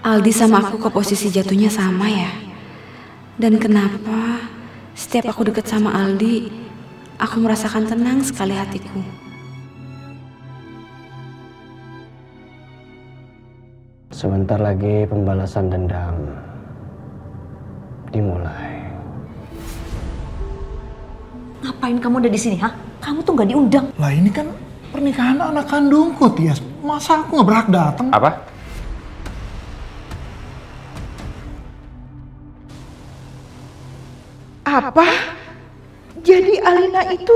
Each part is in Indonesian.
Aldi sama aku ke posisi jatuhnya sama ya? Dan kenapa setiap aku deket sama Aldi, aku merasakan tenang sekali hatiku. Sebentar lagi pembalasan dendam dimulai. Ngapain kamu ada di sini, ha? Kamu tuh nggak diundang. Lah ini kan pernikahan anak kandungku, Tias. Masa aku nggak berhak datang? Apa? Apa? Jadi Alina itu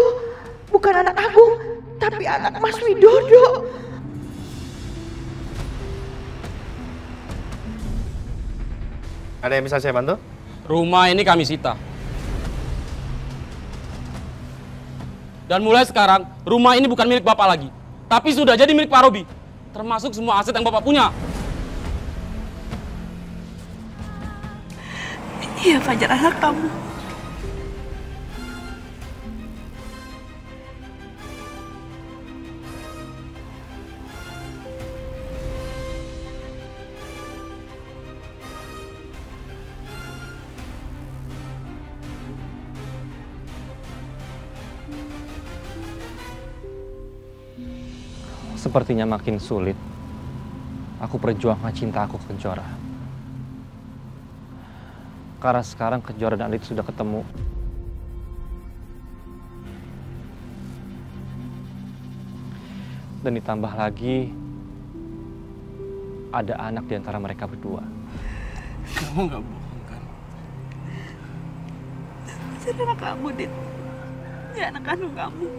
bukan anak Agung, tapi anak Mas Widodo. Ada yang bisa saya bantu? Rumah ini kami sita. Dan mulai sekarang, rumah ini bukan milik Bapak lagi. Tapi sudah jadi milik Pak Robi. Termasuk semua aset yang Bapak punya. Iya, Fajar, anak kamu. Sepertinya makin sulit aku perjuangkan cinta aku ke Kejora. Karena sekarang Kejora dan Adit sudah ketemu. Dan ditambah lagi ada anak di antara mereka berdua. Kamu nggak bohong kan? Fajar anak kamu, Dit. Ya, anak kandung kamu.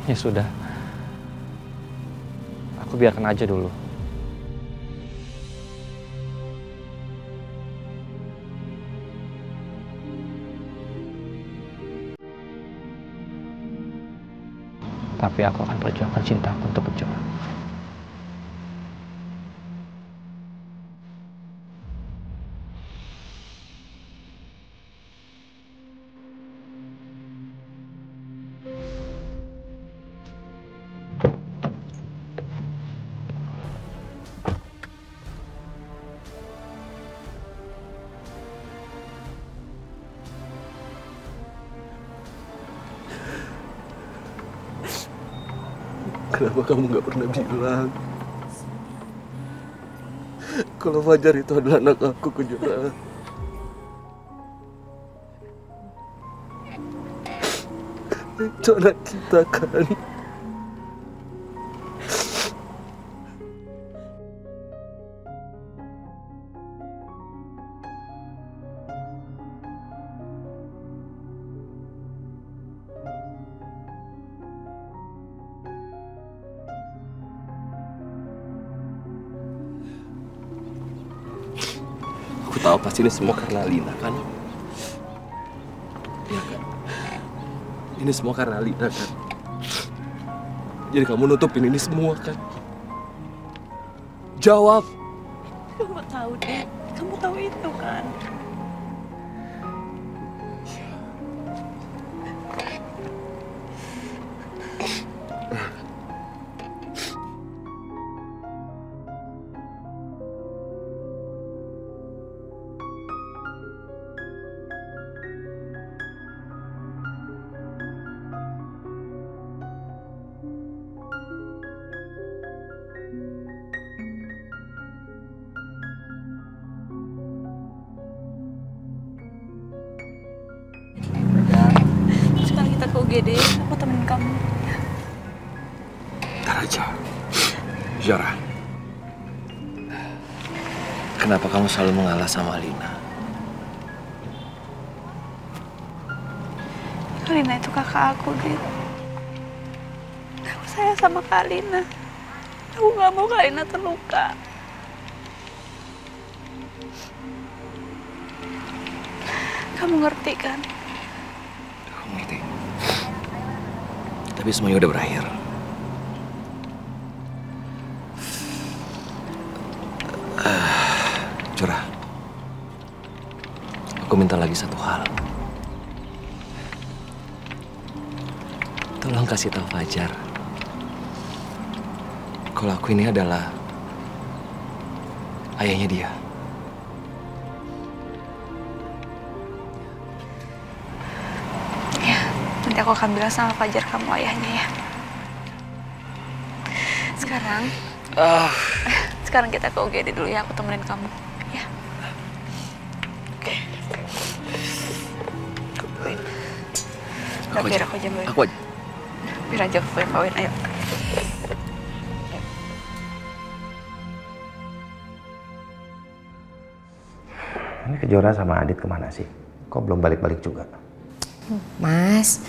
Ya sudah, aku biarkan aja dulu. Tapi aku akan perjuangkan cintaku untuk Kejora. Kenapa kamu nggak pernah bilang kalau Fajar itu adalah anak aku, Kejora? Itu anak kita kan? Aku tahu pasti ini semua karena Alina kan? Iya kan? Ini semua karena Alina kan? Jadi kamu nutupin ini semua kan? Jawab! Kamu tahu, Dit. Kamu tahu itu kan? Sekarang kita ke UGD, aku temenin kamu. Ntar aja. Kejora, kenapa kamu selalu mengalah sama Alina? Alina itu kakak aku, Dit. Aku sayang sama Kak Alina. Aku gak mau Kak Alina terluka. Kamu ngerti kan? Aku ngerti. Tapi semuanya udah berakhir. Curah. Aku minta lagi satu hal. Tolong kasih tahu Fajar kalau aku ini adalah ayahnya dia. Ya, nanti aku akan bilang sama Fajar kamu ayahnya ya. Sekarang kita ke UGD dulu ya, aku temenin kamu. Ya. Oke. Udah, biar aku aja bawain. Aku aja. Biar aja aku yang bawain, ayo. Ini Kejora sama Adit kemana sih? Kok belum balik-balik juga? Mas,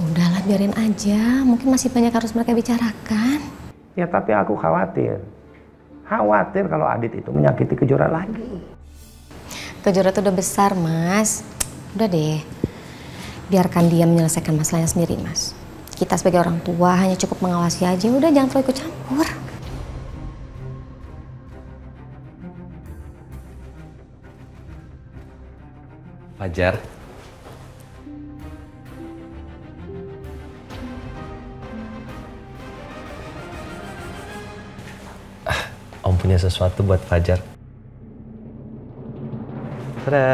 udahlah biarin aja. Mungkin masih banyak harus mereka bicarakan. Ya tapi aku khawatir. Khawatir kalau Adit itu menyakiti Kejora lagi. Kejora tuh udah besar, Mas. Udah deh. Biarkan dia menyelesaikan masalahnya sendiri, Mas. Kita sebagai orang tua hanya cukup mengawasi aja. Udah, jangan terlalu ikut campur. Fajar. Om punya sesuatu buat Fajar. Tada.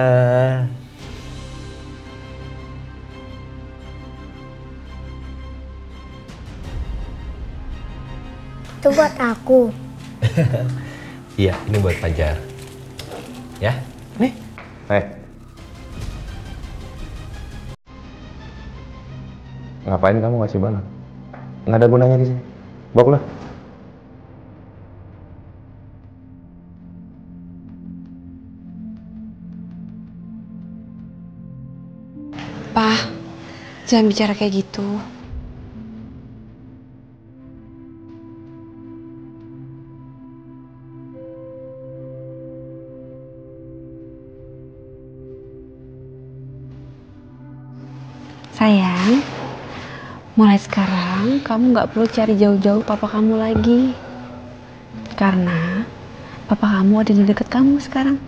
Itu buat aku. Iya, ini buat Fajar. Ya, nih. Ngapain kamu ngasih balon? Nggak ada gunanya di sini. Bawa keluar. Pa, jangan bicara kayak gitu. Sayang, mulai sekarang kamu nggak perlu cari jauh-jauh papa kamu lagi. Karena papa kamu ada di dekat kamu sekarang.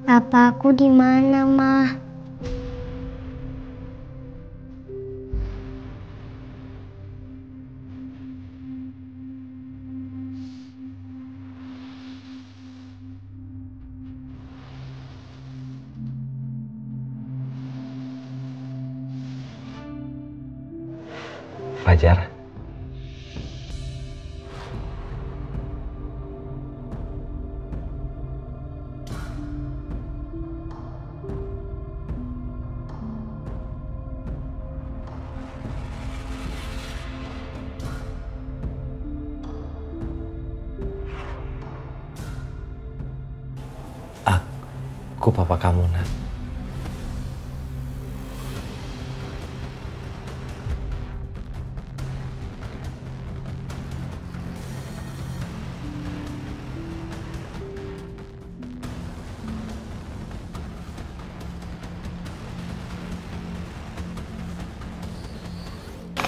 Papa aku di mana, Ma? Fajar. Aku papa kamu, Nak.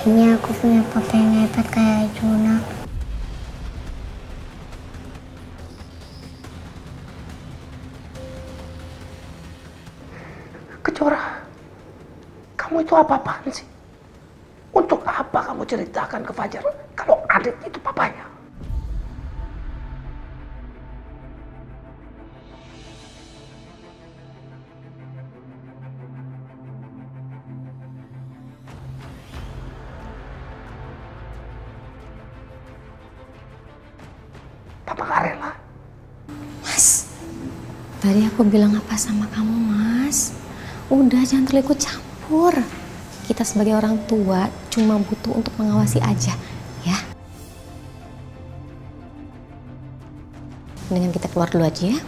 Kayaknya aku punya papa yang hebat kayak Juna. Kejora, kamu itu apa-apaan sih? Untuk apa kamu ceritakan ke Fajar kalau Adit itu papanya? Papa gak rela. Mas, Tadi aku bilang apa sama kamu, Mas? Udah, jangan terlalu ikut campur. Kita sebagai orang tua cuma butuh untuk mengawasi aja, ya. Mendingan kita keluar dulu aja ya,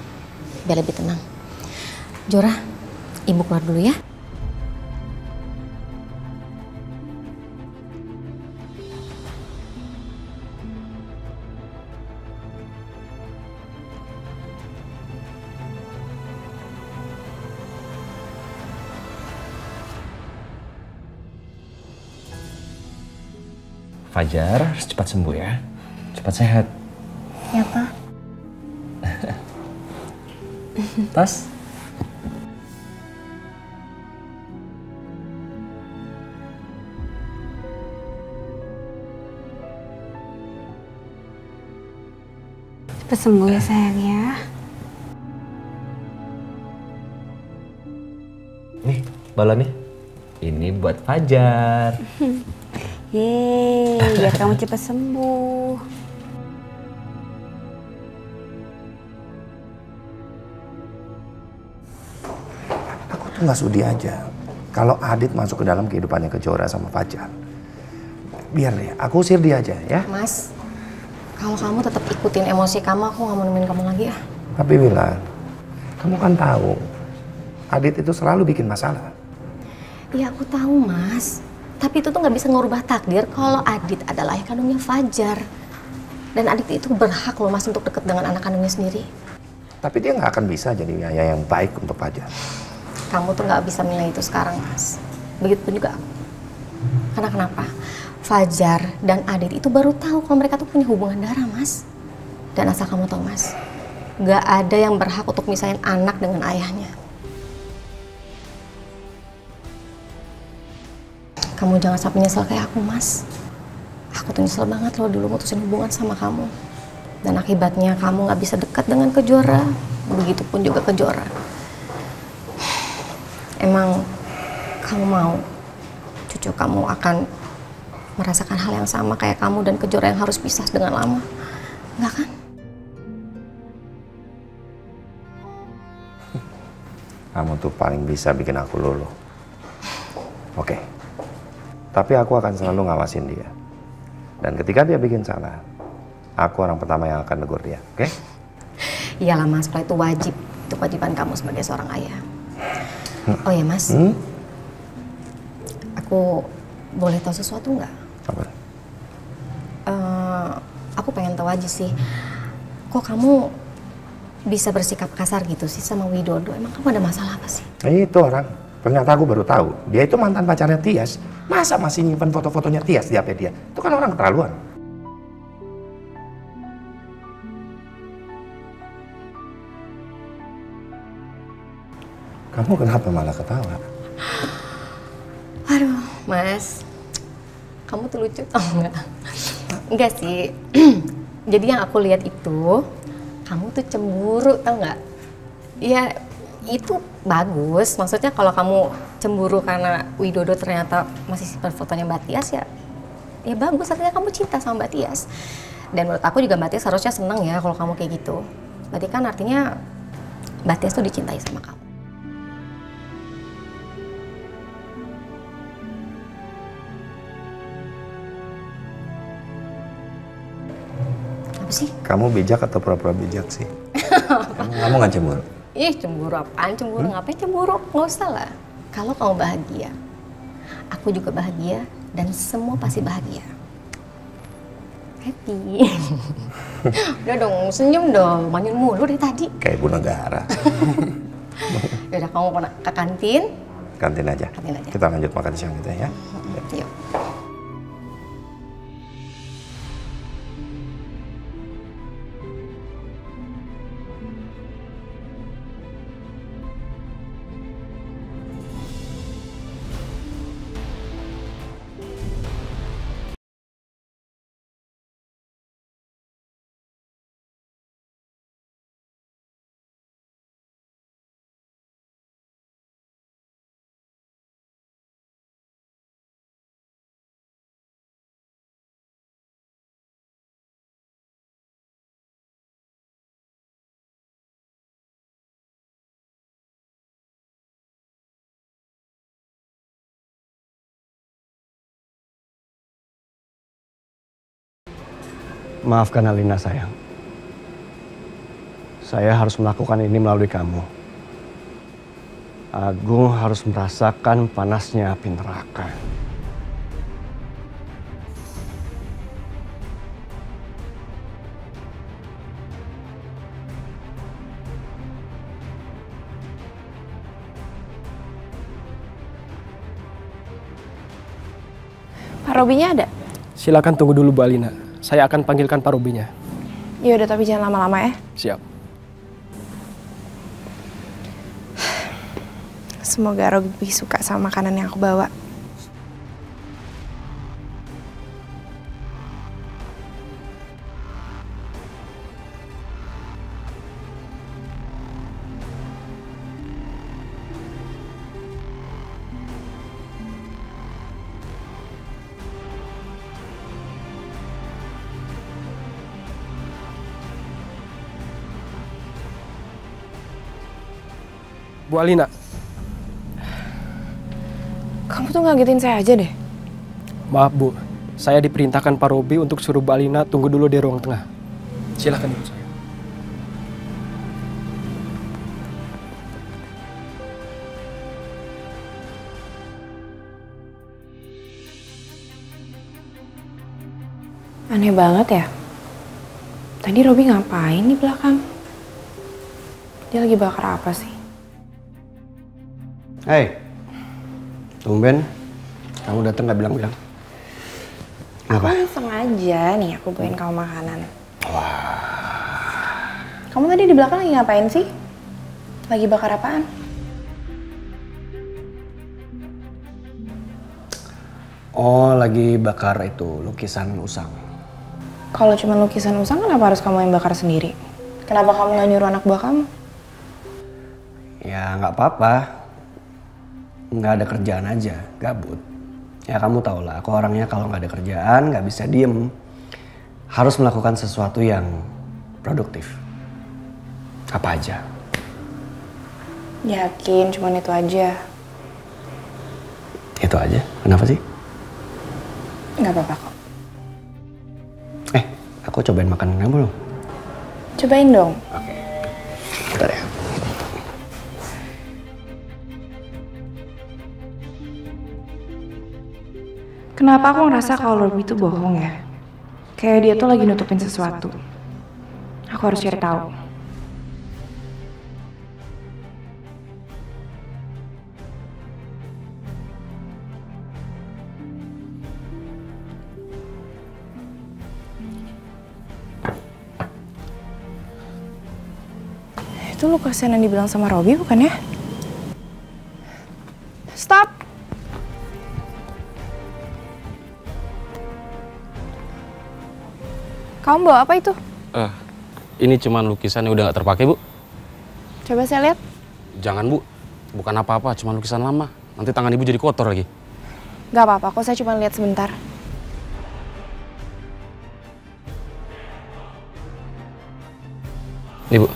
biar lebih tenang. Jora, ibu keluar dulu ya. Fajar harus cepat sembuh ya. Cepat sehat. Ya, Pak. Tas. Cepet sembuh ya sayang ya. Nih, balonnya. Ini buat Fajar. Yeay, biar kamu cepet sembuh. Aku tuh nggak sudi aja kalau Adit masuk ke dalam kehidupannya Kejora sama Fajar. Biar deh, aku usir dia aja ya. Mas, kalau kamu tetap ikutin emosi kamu, aku nggak mau nemenin kamu lagi ya. Tapi Wila, kamu kan tahu Adit itu selalu bikin masalah. Iya aku tahu, Mas. Tapi itu tuh nggak bisa ngubah takdir kalau Adit adalah ayah kandungnya Fajar. Dan Adit itu berhak loh, Mas, untuk deket dengan anak kandungnya sendiri. Tapi dia nggak akan bisa jadi ayah yang baik untuk Fajar. Kamu tuh nggak bisa menilai itu sekarang, Mas. Begitupun juga aku. Karena kenapa? Fajar dan Adit itu baru tahu kalau mereka tuh punya hubungan darah, Mas. Dan asal kamu tahu, Mas, nggak ada yang berhak untuk misahin anak dengan ayahnya. Kamu jangan sampai nyesel kayak aku, Mas. Aku tuh nyesel banget loh dulu mutusin hubungan sama kamu. Dan akibatnya kamu gak bisa dekat dengan Kejora. Begitupun juga Kejora. Emang kamu mau cucu kamu akan merasakan hal yang sama kayak kamu dan Kejora yang harus pisah dengan lama? Enggak kan? Kamu tuh paling bisa bikin aku luluh. Oke. Tapi aku akan selalu ngawasin dia. Dan ketika dia bikin salah, aku orang pertama yang akan negur dia, oke? Iyalah, Mas, kalau itu wajib. Itu kewajiban kamu sebagai seorang ayah. Oh ya, Mas. Aku boleh tahu sesuatu nggak? Apa? Aku pengen tahu aja sih. Kok kamu bisa bersikap kasar gitu sih sama Widodo? Emang kamu ada masalah apa sih? Itu orang. Ternyata aku baru tahu. Dia itu mantan pacarnya Tias. Masa masih nyimpen foto-fotonya Tias di HP dia? Itu kan orang keterlaluan. Kamu kenapa malah ketawa? Aduh, Mas. Kamu tuh lucu tau nggak? Enggak sih. Jadi yang aku lihat itu, kamu tuh cemburu tau nggak? Ya, itu bagus. Maksudnya kalau kamu cemburu karena Widodo ternyata masih simpan fotonya Mbak Tias, ya bagus. Artinya kamu cinta sama Mbak Tias. Dan menurut aku juga Mbak Tias harusnya seneng ya kalau kamu kayak gitu. Berarti kan artinya Mbak Tias tuh dicintai sama kamu. Apa sih? Kamu bijak atau pura-pura bijak sih? Kamu nggak cemburu? Ih, cemburu apaan? Cemburu ngapain cemburu? Nggak usah lah. Kalau kamu bahagia, aku juga bahagia dan semua pasti bahagia. Happy. Udah dong, senyum dong. Manyun mulu dari tadi. Kayak ibu negara. Yaudah, kamu mau ke kantin? Kantin aja. Kantin aja. Kita lanjut makan siang kita ya. Yuk. Maafkan Alina sayang. Saya harus melakukan ini melalui kamu. Agung harus merasakan panasnya api neraka. Pak Robinya ada? Silakan tunggu dulu Bu Alina. Saya akan panggilkan Pak Robinya. Ya udah, tapi jangan lama-lama ya. Siap. Semoga Robi suka sama makanan yang aku bawa. Bu Alina. Kamu tuh ngagetin saya aja deh. Maaf Bu, saya diperintahkan Pak Robi untuk suruh Bu Alina tunggu dulu di ruang tengah. Silakan Ibu saya. Aneh banget ya. Tadi Robi ngapain di belakang? Dia lagi bakar apa sih? Hei, tumben kamu datang nggak bilang-bilang. Apa? Aku sengaja nih aku bawain kamu makanan. Wah. Kamu tadi di belakang lagi ngapain sih? Lagi bakar apaan? Oh, lagi bakar itu lukisan Usang. Kalau cuma lukisan Usang, kenapa harus kamu yang bakar sendiri? Kenapa kamu nggak nyuruh anak buah kamu? Ya nggak apa-apa. Nggak ada kerjaan aja, gabut. Ya kamu tau lah, aku orangnya kalau nggak ada kerjaan nggak bisa diem. Harus melakukan sesuatu yang produktif. Apa aja. Yakin, cuman itu aja. Itu aja? Kenapa sih? Nggak apa-apa kok. Aku cobain makanan kamu belum? Cobain dong. Oke. Bentar ya. Kenapa aku ngerasa kalau Robi itu bohong ya? Kayak dia tuh lagi nutupin sesuatu. Aku harus cari tahu. Itu lukisan yang dibilang sama Robi bukan ya? Stop! Kamu bawa apa itu? Ini cuman lukisan yang udah nggak terpakai, Bu. Coba saya lihat. Jangan, Bu. Bukan apa-apa, cuma lukisan lama. Nanti tangan Ibu jadi kotor lagi. Gak apa-apa, kok saya cuma lihat sebentar. Nih, Bu.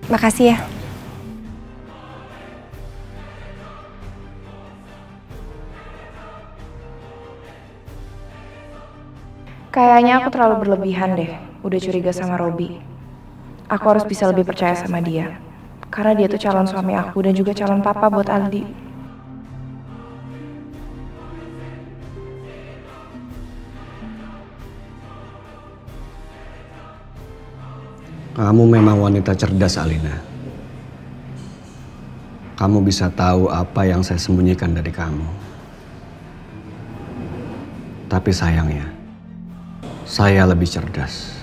Makasih ya. Kayaknya aku terlalu berlebihan deh, udah curiga sama Robi. Aku harus bisa lebih percaya sama dia. Karena dia tuh calon suami aku dan juga calon papa buat Aldi. Kamu memang wanita cerdas, Alina. Kamu bisa tahu apa yang saya sembunyikan dari kamu. Tapi sayangnya, saya lebih cerdas.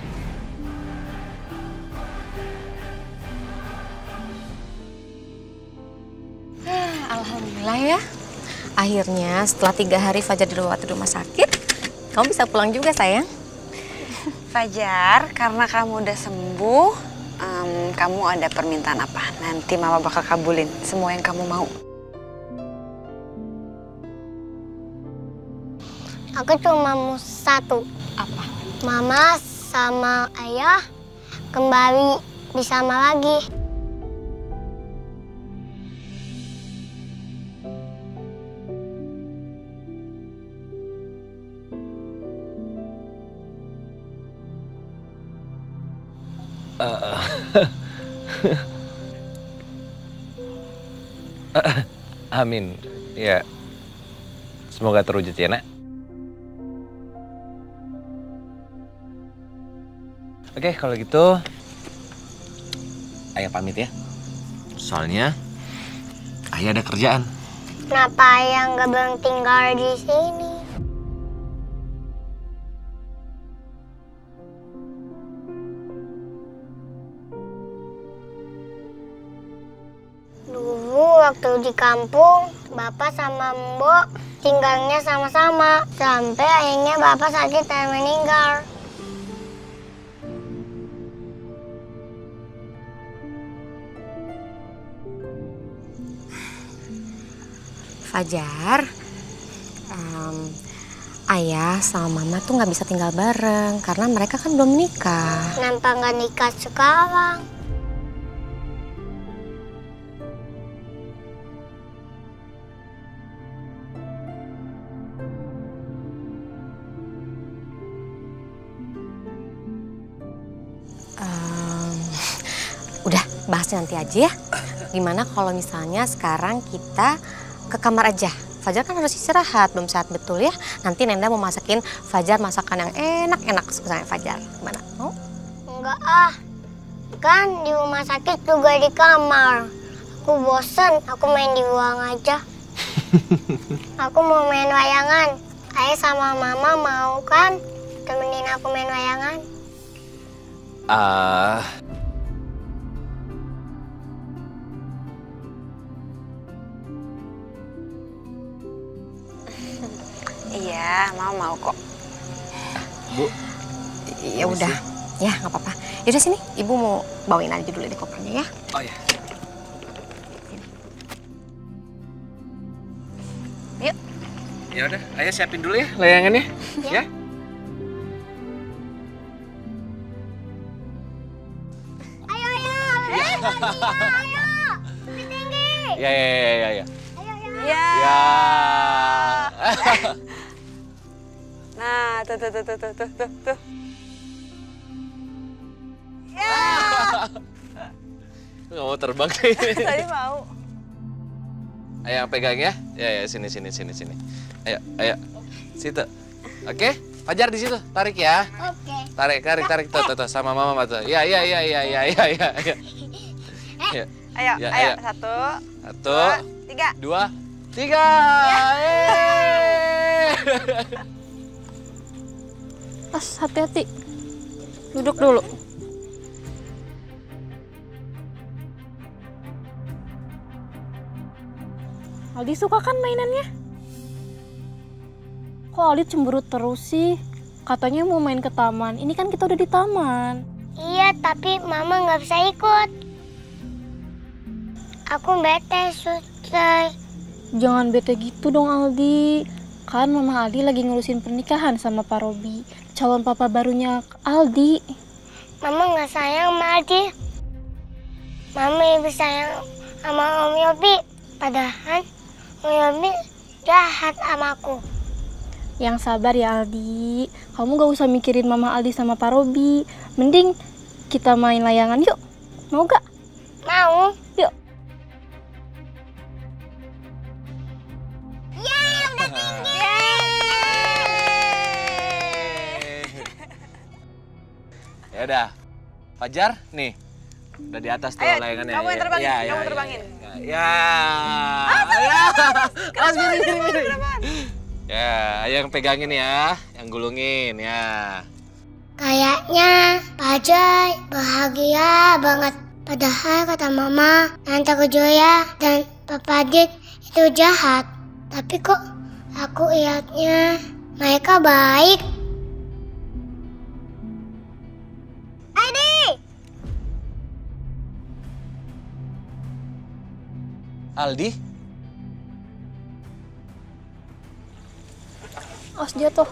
Alhamdulillah ya. Akhirnya setelah 3 hari Fajar dirawat di rumah sakit, kamu bisa pulang juga sayang. Fajar, karena kamu udah sembuh, kamu ada permintaan apa? Nanti Mama bakal kabulin semua yang kamu mau. Aku cuma mau satu. Apa? Mama sama ayah kembali bersama lagi. Amin. Ya. Semoga terwujud ya, Nak. Oke, kalau gitu Ayah pamit ya. Soalnya Ayah ada kerjaan. Kenapa Ayah nggak bilang tinggal di sini? Dulu waktu di kampung, Bapak sama Mbok tinggalnya sama-sama. Sampai akhirnya Bapak sakit dan meninggal. Fajar, Ayah sama Mama tuh nggak bisa tinggal bareng karena mereka kan belum nikah. Kenapa nggak nikah sekarang? Udah, bahasnya nanti aja ya. Gimana kalau misalnya sekarang kita ke kamar aja? Fajar kan harus istirahat, belum sehat betul ya. Nanti Nenda mau masakin Fajar masakan yang enak-enak kesukaan Fajar. Gimana? Mau? Enggak ah. Kan di rumah sakit juga di kamar. Aku bosen, aku main di ruang aja. Aku mau main wayangan. Ayah sama Mama mau kan temenin aku main wayangan? Iya, mau kok. Bu. Ya udah, ya nggak apa-apa. Yaudah sini, Ibu mau bawain aja dulu deh kopernya ya. Oh ya. Yuk. Ya udah, Ayah siapin dulu ya layangannya. Ya. Ayo, lebih tinggi. Ya. Ya. Ya. Nah, tuh. Ya. Nggak mau terbang kayaknya. Tadi mau. Ayo pegang ya. Ya, sini. Ayo. Situ. Oke, Fajar di situ. Tarik ya. Oke. Tarik. Tuh, sama Mama tuh. Ya. Ayo. Ya. 1, 1, 2, 3. 2, 3. Pas, hati-hati. Duduk dulu. Aldi suka kan mainannya? Kok Aldi cemberut terus sih? Katanya mau main ke taman. Ini kan kita udah di taman. Iya, tapi Mama nggak bisa ikut. Aku bete, Suster. Jangan bete gitu dong Aldi. Kan Mama Aldi lagi ngurusin pernikahan sama Pak Robi. Calon papa barunya Aldi. Mama nggak sayang sama Aldi. Mama lebih sayang sama Om Yobi. Padahal Om Yobi jahat sama aku. Yang sabar ya Aldi. Kamu gak usah mikirin Mama Aldi sama Pak Robi. Mending kita main layangan yuk. Mau gak? Mau. Yuk. Ya udah. Fajar, nih. Udah di atas tuh layangannya. Kamu yang terbangin. Kamu terbangin. Ya. Miring. Ya, Ayah yang pegangin ya, yang gulungin ya. Kayaknya Fajar bahagia banget. Padahal kata Mama, Tante Kejoya dan Papa Dik itu jahat. Tapi kok aku lihatnya mereka baik. Aldi? Awas jatuh.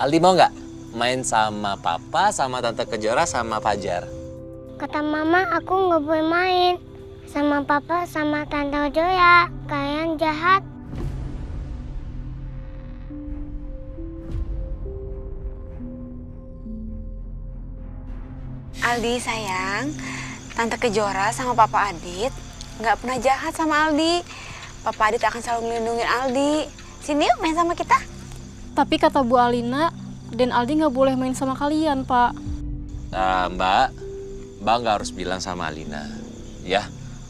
Aldi mau nggak main sama Papa, sama Tante Kejora, sama Fajar? Kata Mama aku nggak boleh main sama papa sama tante Ojo ya. Kalian jahat. Aldi sayang, Tante Kejora sama Papa Adit nggak pernah jahat sama Aldi. Papa Adit akan selalu melindungi Aldi. Sini yuk main sama kita. Tapi kata Bu Alina, dan Aldi nggak boleh main sama kalian, Pak. Mbak nggak harus bilang sama Alina, ya.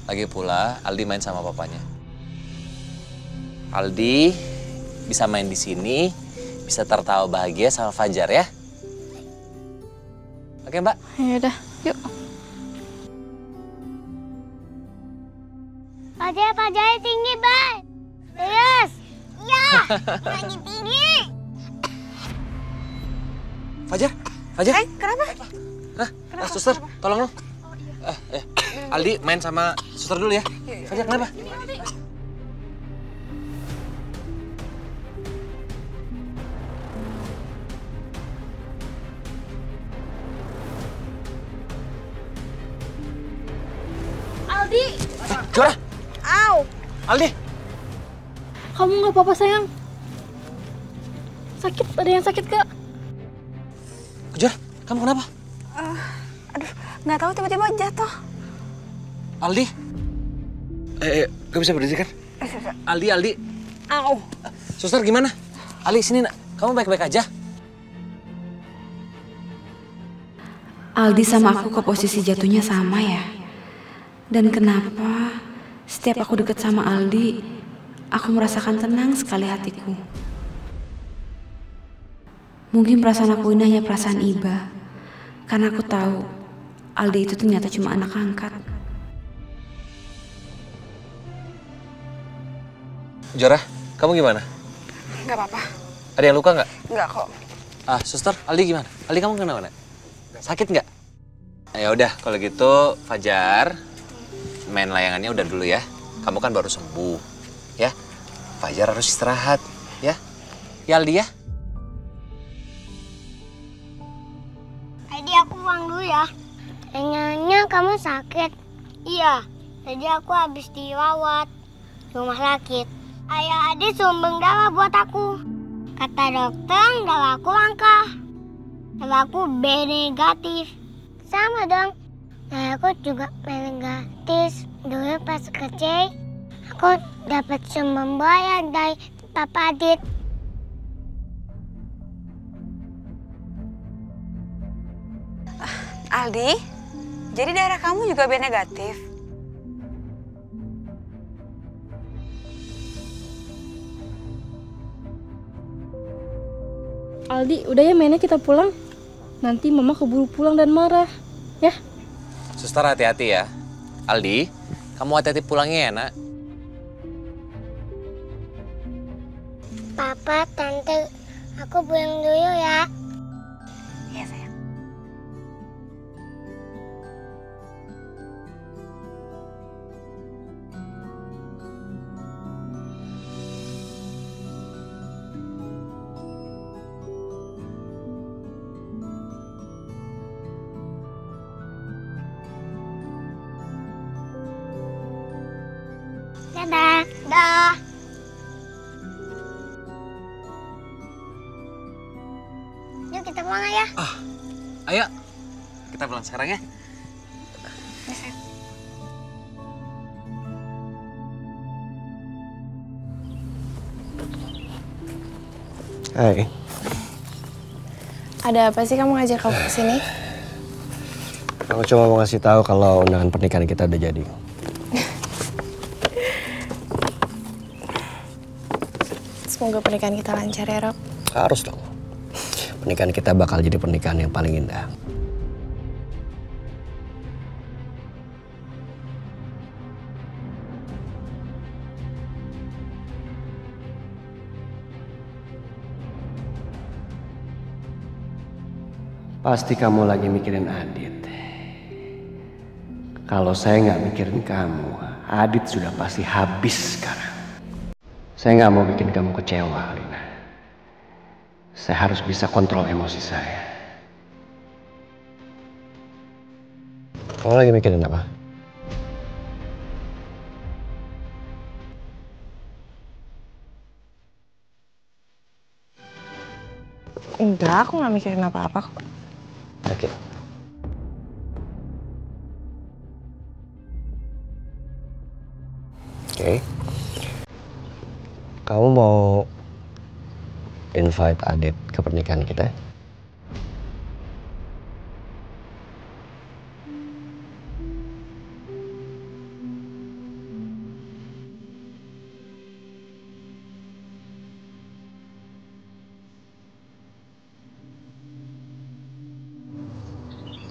Lagi pula Aldi main sama papanya. Aldi bisa main di sini, bisa tertawa bahagia sama Fajar ya. Oke Mbak? Ya udah, yuk. Fajar tinggi, Bay. Serius? Iya, lagi tinggi. Fajar? Kenapa? Suster, tolong dong. Aldi main sama suster dulu ya. Fajar, kenapa? Aldi! Jora! Au! Aldi! Kamu nggak apa-apa sayang? Sakit? Ada yang sakit Kak? Jora, kamu kenapa? Nggak tahu tiba-tiba jatuh. Aldi? Gak bisa berdiri kan? Aldi. Au! Suster gimana? Aldi sini nak, kamu baik-baik aja? Aldi sama aku ke posisi jatuhnya sama ya. Dan kenapa setiap aku deket sama Aldi, aku merasakan tenang sekali hatiku. Mungkin perasaan aku ini hanya perasaan iba, karena aku tahu Aldi itu ternyata cuma anak angkat. Jora, kamu gimana? Nggak apa-apa. Ada yang luka nggak? Nggak kok. Suster, Aldi gimana? Aldi kamu kenapa? Sakit nggak? Ya udah, kalau gitu Fajar main layangannya udah dulu ya. Kamu kan baru sembuh, ya. Fajar harus istirahat, ya. Ya Aldi ya. Tadi aku pulang dulu ya. Kayaknya kamu sakit. Iya, tadi aku habis dirawat di rumah sakit. Ayah adik sumbang darah buat aku. Kata dokter darah aku langka. Darah aku B negatif. Sama dong. Darah aku juga B negatif. Dulu pas kecil, aku dapat sumbang bayar dari Papa Adit. Aldi, jadi darah kamu juga B negatif? Aldi, udah ya mainnya kita pulang. Nanti Mama keburu pulang dan marah, ya? Suster hati-hati ya. Aldi, kamu hati-hati pulangnya ya nak. Papa, Tante, aku pulang dulu ya. Iya sayang. Dadah. Dah. Yuk kita pulang ya. Ayo, kita pulang sekarang ya. Hai. Ada apa sih kamu ngajak aku kesini? Aku cuma mau ngasih tahu kalau undangan pernikahan kita udah jadi. Semoga pernikahan kita lancar ya, Rob. Harus dong. Pernikahan kita bakal jadi pernikahan yang paling indah. Pasti kamu lagi mikirin Adit. Kalau saya nggak mikirin kamu, Adit sudah pasti habis sekarang. Saya nggak mau bikin kamu kecewa, Lina. Saya harus bisa kontrol emosi saya. Kamu lagi mikirin apa? Enggak, aku nggak mikirin apa-apa kok. Oke. Oke. Kamu mau invite Adit ke pernikahan kita?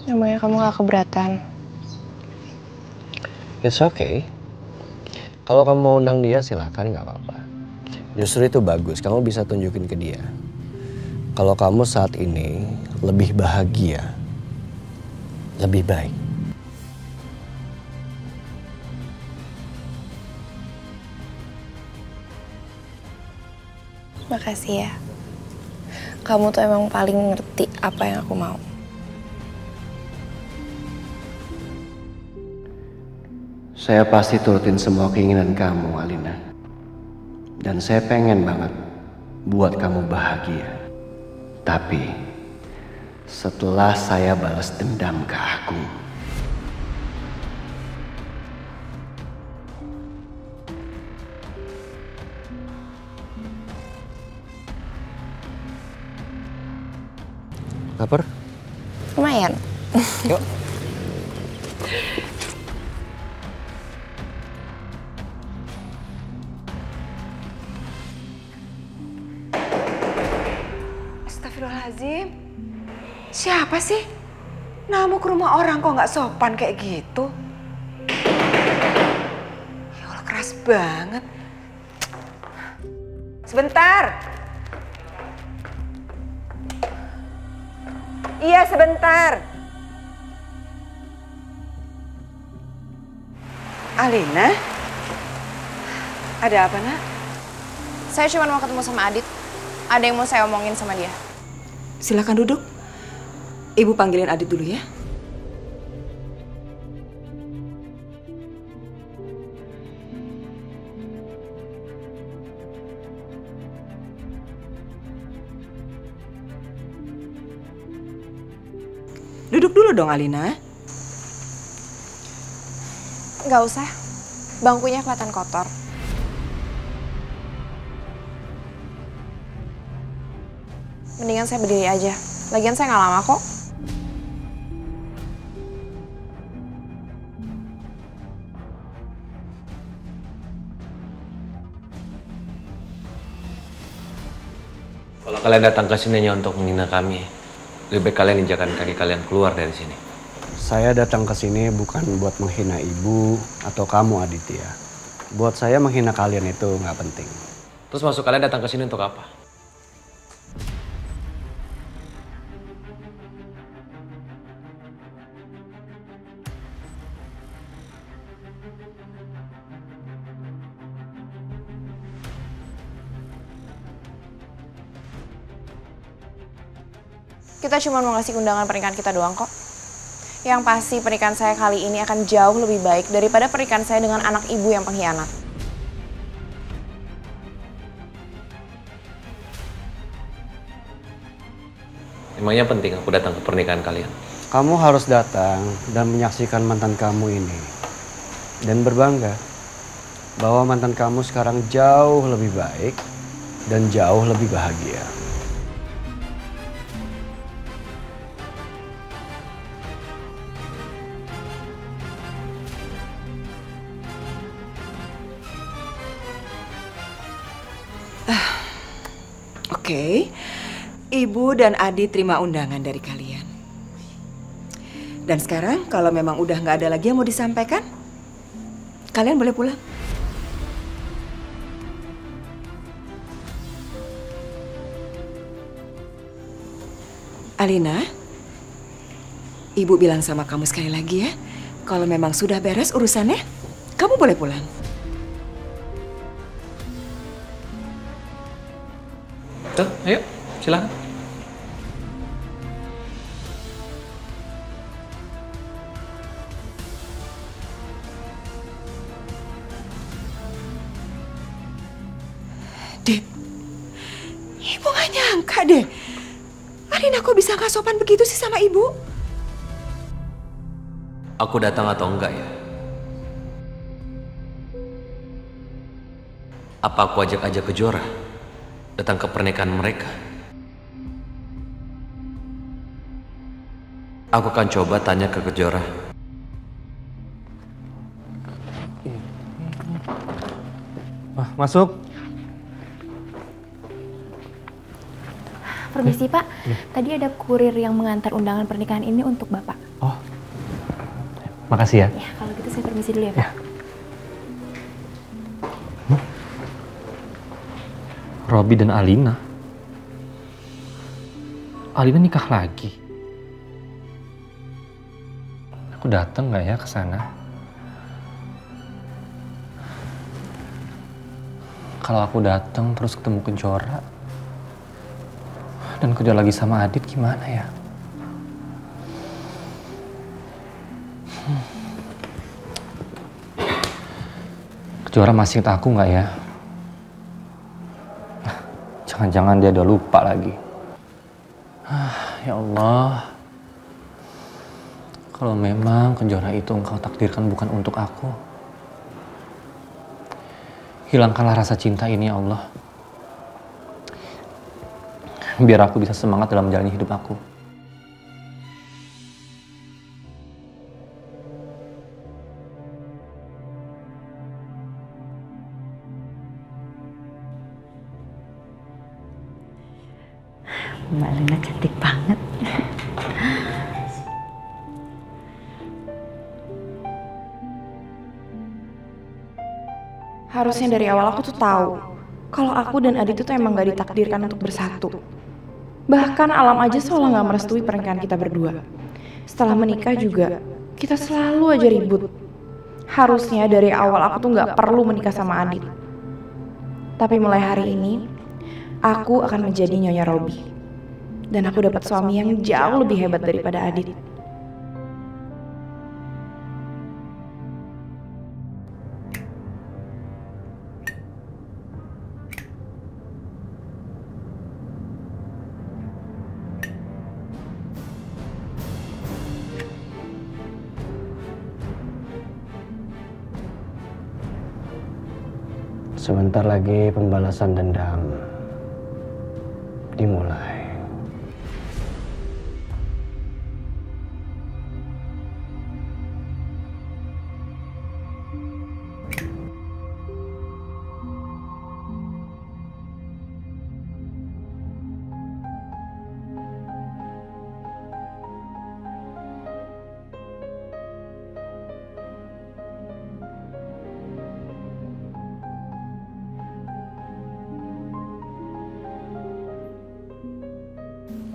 Namanya kamu gak keberatan. It's okay. Kalau kamu mau undang dia silakan, nggak apa-apa. Justru itu bagus, kamu bisa tunjukin ke dia kalau kamu saat ini lebih bahagia, lebih baik. Makasih ya. Kamu tuh emang paling ngerti apa yang aku mau. Saya pasti turutin semua keinginan kamu, Alina. Dan saya pengen banget buat kamu bahagia. Tapi setelah saya balas dendam ke Agung. Lapar? Lumayan. Yuk. Astagfirullahaladzim. Siapa sih? Namu ke rumah orang kok nggak sopan kayak gitu? Ya Allah, keras banget. Sebentar. Iya, sebentar. Alina? Ada apa, Nak? Saya cuma mau ketemu sama Adit. Ada yang mau saya omongin sama dia. Silakan duduk. Ibu panggilin Adit dulu ya. Duduk dulu dong, Alina. Nggak usah. Bangkunya kelihatan kotor. Mendingan saya berdiri aja. Lagian saya nggak lama kok. Kalau kalian datang ke sini hanya untuk menghina kami, lebih baik kalian injakan kaki kalian keluar dari sini. Saya datang ke sini bukan buat menghina ibu atau kamu, Aditya. Buat saya menghina kalian itu nggak penting. Terus maksud kalian datang ke sini untuk apa? Kita cuma mau ngasih undangan pernikahan kita doang kok. Yang pasti pernikahan saya kali ini akan jauh lebih baik daripada pernikahan saya dengan anak ibu yang pengkhianat. Emangnya penting aku datang ke pernikahan kalian? Kamu harus datang dan menyaksikan mantan kamu ini. Dan berbangga bahwa mantan kamu sekarang jauh lebih baik dan jauh lebih bahagia. Oke, Ibu dan Adi terima undangan dari kalian. Dan sekarang kalau memang udah nggak ada lagi yang mau disampaikan, kalian boleh pulang. Alina, Ibu bilang sama kamu sekali lagi ya, kalau memang sudah beres urusannya, kamu boleh pulang. Tuh, ayo, silakan. Dek, Ibu gak nyangka deh, Alina kok bisa gak sopan begitu sih sama ibu? Aku datang atau enggak ya? Apa aku ajak aja Kejora datang ke pernikahan mereka? Aku akan coba tanya ke Kejora. Masuk. Permisi Pak, tadi ada kurir yang mengantar undangan pernikahan ini untuk Bapak. Makasih ya. Ya, kalau gitu saya permisi dulu ya Pak. Robi dan Alina. Alina nikah lagi. Aku datang nggak ya ke sana? Kalau aku datang terus ketemu Kejora dan Kejora lagi sama Adit gimana ya? Kejora masih ingat aku nggak ya? Jangan-jangan dia udah lupa lagi. Ya Allah. Kalau memang Kejora itu engkau takdirkan bukan untuk aku, hilangkanlah rasa cinta ini ya Allah. Biar aku bisa semangat dalam menjalani hidup aku. Mbak Alina cantik banget. Harusnya dari awal aku tuh tahu kalau aku dan Adit tuh emang gak ditakdirkan untuk bersatu. Bahkan alam aja seolah gak merestui pernikahan kita berdua. Setelah menikah juga, kita selalu aja ribut. Harusnya dari awal aku tuh gak perlu menikah sama Adit. Tapi mulai hari ini, aku akan menjadi Nyonya Robi. Dan aku dapat suami yang jauh lebih hebat daripada Adit. Sebentar lagi pembalasan dendam dimulai.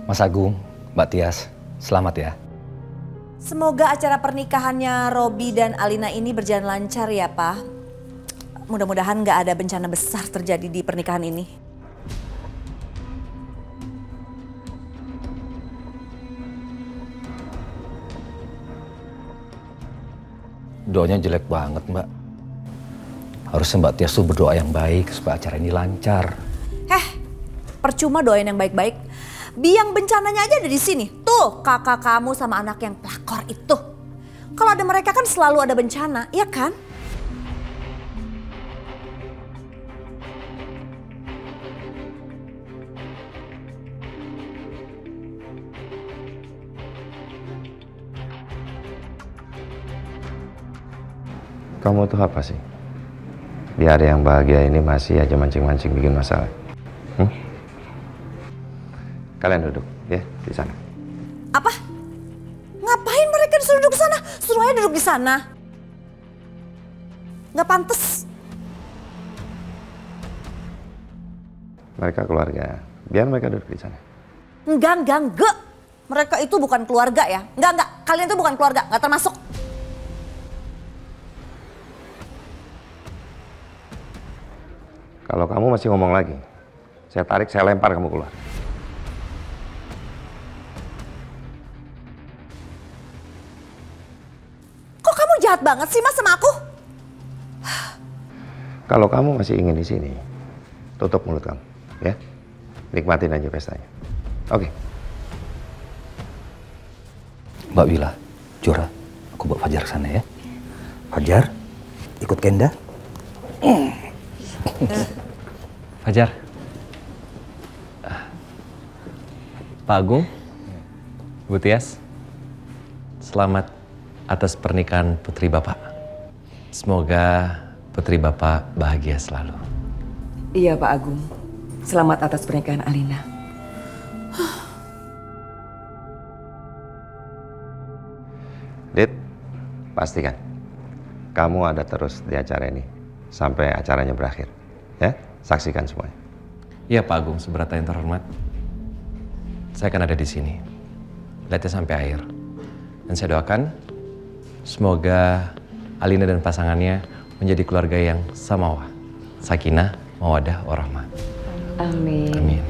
Mas Agung, Mbak Tias, selamat ya. Semoga acara pernikahannya Robi dan Alina ini berjalan lancar ya Pak. Mudah-mudahan nggak ada bencana besar terjadi di pernikahan ini. Doanya jelek banget Mbak. Harusnya Mbak Tias tuh berdoa yang baik supaya acara ini lancar. Percuma doain yang baik-baik. Biang bencananya aja ada di sini. Tuh kakak kamu sama anak yang pelakor itu. Kalau ada mereka kan selalu ada bencana, iya kan? Kamu tuh apa sih? Di hari yang bahagia ini masih aja mancing-mancing bikin masalah. Kalian duduk ya di sana. Apa? Ngapain mereka disuruh duduk di sana? Suruh aja duduk di sana. Nggak pantas. Mereka keluarga. Biar mereka duduk di sana. Enggak. Mereka itu bukan keluarga ya. Enggak. Kalian itu bukan keluarga, nggak termasuk. Kalau kamu masih ngomong lagi, saya tarik, saya lempar kamu keluar. Jahat banget sih Mas sama aku. Kalau kamu masih ingin di sini, tutup mulut kamu, ya. Nikmatin aja pestanya. Oke. Mbak Wila, Jura, aku bawa Fajar ke sana ya. Fajar, ikut Kenda. Fajar. Pak Agung, Bu Tias, selamat atas pernikahan putri Bapak. Semoga putri Bapak bahagia selalu. Iya Pak Agung, selamat atas pernikahan Alina. Dit, pastikan kamu ada terus di acara ini sampai acaranya berakhir. Ya, saksikan semuanya. Iya Pak Agung, seberata yang terhormat. Saya akan ada di sini. Lihatnya sampai akhir. Dan saya doakan semoga Alina dan pasangannya menjadi keluarga yang samawah, sakinah, mawaddah, warahmah. Amin. Amin.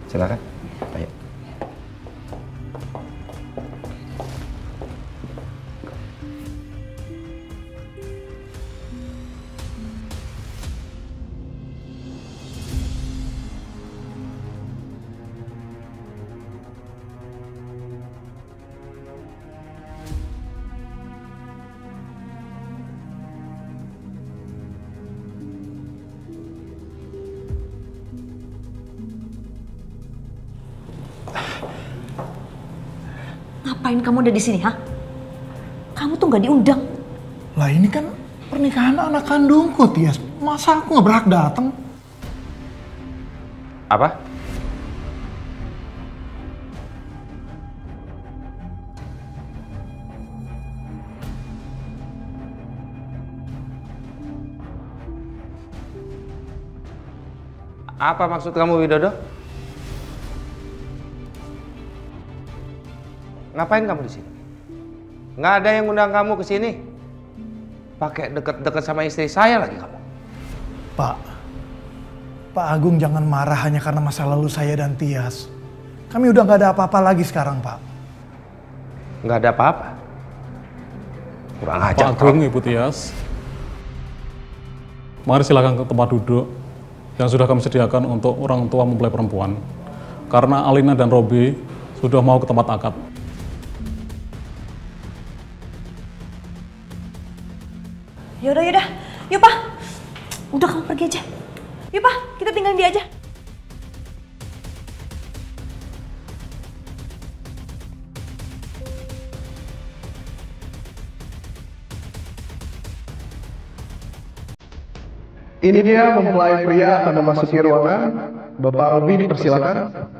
Silakan. Ayo. Ngapain kamu udah di sini, ha? Kamu tuh nggak diundang. Lah ini kan pernikahan anak kandungku, Tias. Masa aku nggak berhak datang? Apa? Apa maksud kamu, Widodo? Ngapain kamu di sini? Nggak ada yang undang kamu ke sini. Pakai deket-deket sama istri saya lagi kamu. Pak Agung jangan marah hanya karena masa lalu saya dan Tias. Kami udah nggak ada apa-apa lagi sekarang, Pak. Nggak ada apa-apa? Kurang ajar. Pak Agung, Ibu Tias. Mari silakan ke tempat duduk yang sudah kami sediakan untuk orang tua mempelai perempuan. Karena Alina dan Robi sudah mau ke tempat akad. Yaudah, yuk Pak. Udah kamu pergi aja. Yuk Pak, kita tinggalin dia aja. Ini dia mempelai pria akan memasuki ruangan. Bapak Robi dipersilakan.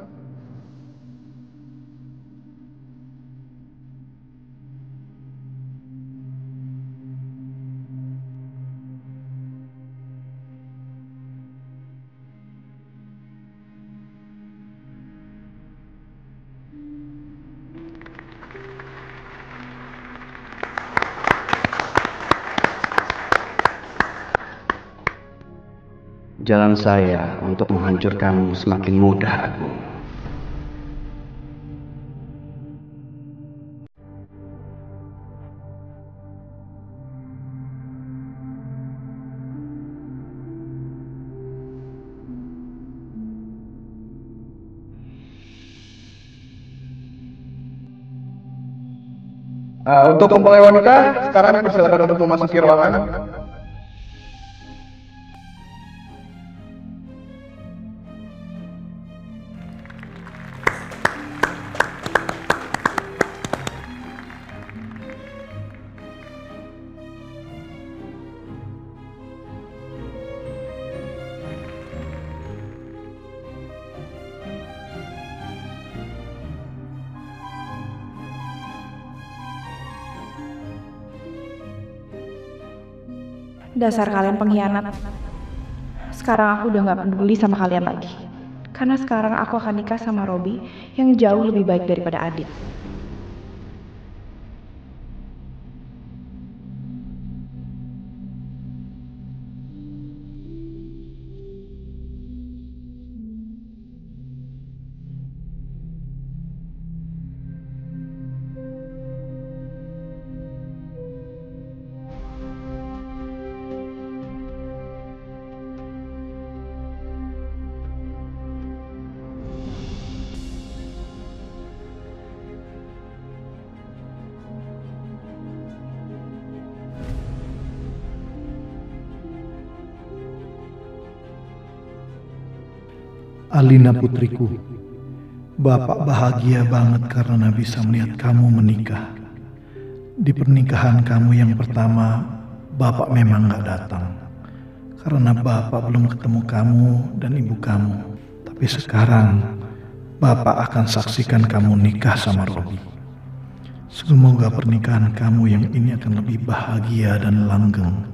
Jalan saya untuk menghancurkanmu semakin mudah, Agung. Untuk mempelai wanita, sekarang persilakan untuk memasuki ruangan. Dasar kalian pengkhianat. Sekarang aku udah gak peduli sama kalian lagi. Karena sekarang aku akan nikah sama Robi yang jauh lebih baik daripada Adit. Alina putriku, Bapak bahagia banget karena bisa melihat kamu menikah. Di pernikahan kamu yang pertama, Bapak memang gak datang. Karena Bapak belum ketemu kamu dan ibu kamu. Tapi sekarang, Bapak akan saksikan kamu nikah sama Robi. Semoga pernikahan kamu yang ini akan lebih bahagia dan langgeng.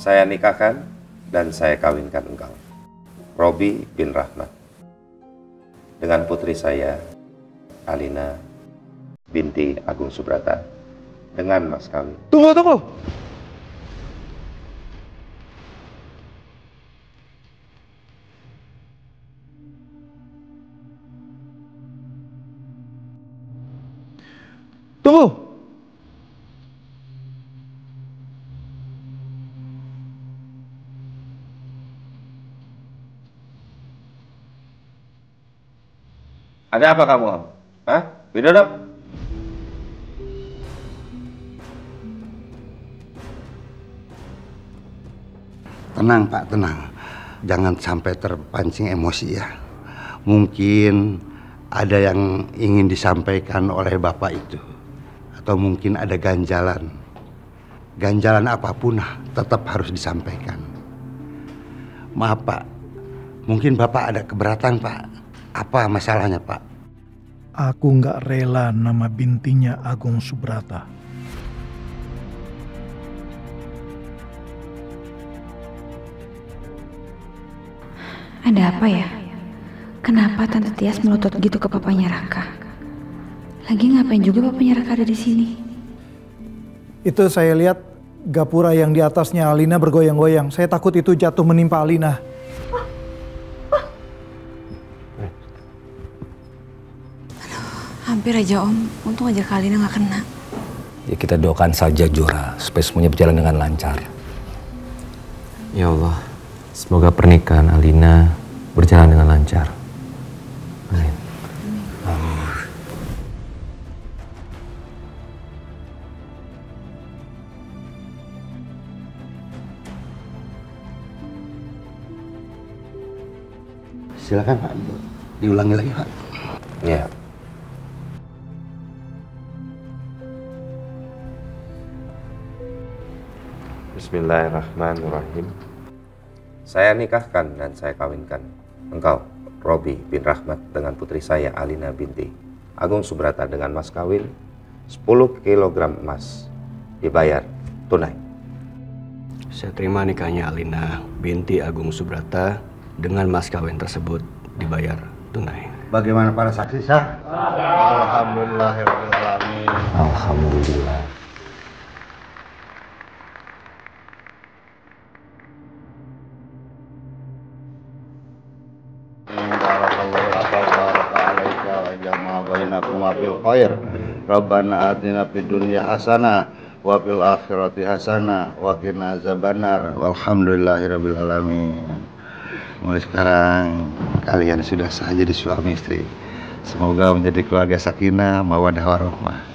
Saya nikahkan dan saya kawinkan engkau, Robi bin Rahmat, dengan putri saya, Alina binti Agung Subrata, dengan mas kawin. Tunggu. Tunggu. Ada apa kamu? Hah? Widodo? Tenang Pak, tenang. Jangan sampai terpancing emosi ya. Mungkin ada yang ingin disampaikan oleh Bapak itu. Atau mungkin ada ganjalan. Ganjalan apapun tetap harus disampaikan. Maaf Pak, mungkin Bapak ada keberatan Pak. Apa masalahnya Pak? Aku nggak rela nama bintinya Agung Subrata. Ada apa ya? Kenapa Tante Tias melotot gitu ke papanya Raka? Lagi ngapain juga papanya Raka ada di sini? Itu saya lihat gapura yang di atasnya Alina bergoyang-goyang. Saya takut itu jatuh menimpa Alina. Hampir aja Om, untung aja Alina nggak kena. Ya kita doakan saja Jura, supaya semuanya berjalan dengan lancar. Ya Allah, semoga pernikahan Alina berjalan dengan lancar. Amin. Amin. Silakan Pak, diulangi lagi Pak. Ya. Bismillahirrahmanirrahim. Saya nikahkan dan saya kawinkan engkau, Robi bin Rahmat, dengan putri saya, Alina binti Agung Subrata, dengan mas kawin 10 kg emas, dibayar tunai. Saya terima nikahnya Alina binti Agung Subrata dengan mas kawin tersebut dibayar tunai. Bagaimana para saksi sah? Alhamdulillahirrahmanirrahim. Alhamdulillah. Rabbana atina fid dunya hasanah wa fil akhirati hasanah wa qina azabannar. Walhamdulillahirabbil alamin. Mulai sekarang kalian sudah sah jadi suami istri. Semoga menjadi keluarga sakinah mawaddah warahmah.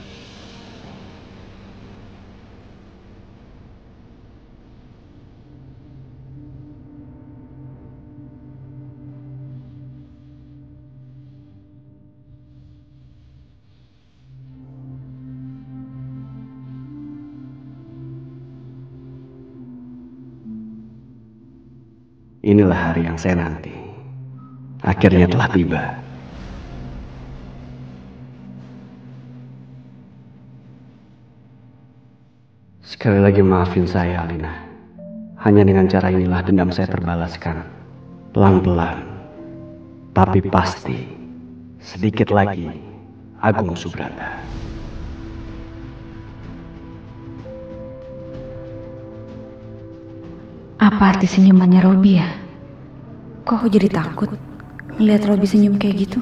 Inilah hari yang saya nanti. Akhirnya telah tiba. Sekali lagi maafin saya, Alina. Hanya dengan cara inilah dendam saya terbalaskan. Pelan-pelan. Tapi pasti. Sedikit lagi. Agung Subrata. Apa arti senyumannya Robi ya? Kok aku jadi takut ngeliat Robi senyum kayak gitu?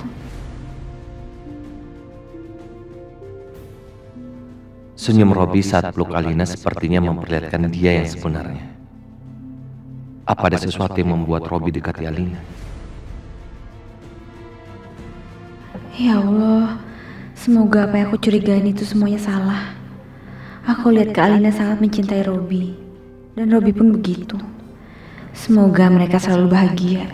Senyum Robi saat peluk Alina sepertinya memperlihatkan dia yang sebenarnya. Apa ada sesuatu yang membuat Robi dekati Alina? Ya Allah, semoga apa yang aku curigain itu semuanya salah. Aku lihat Kak Alina sangat mencintai Robi, dan Robi pun begitu. Semoga mereka selalu bahagia.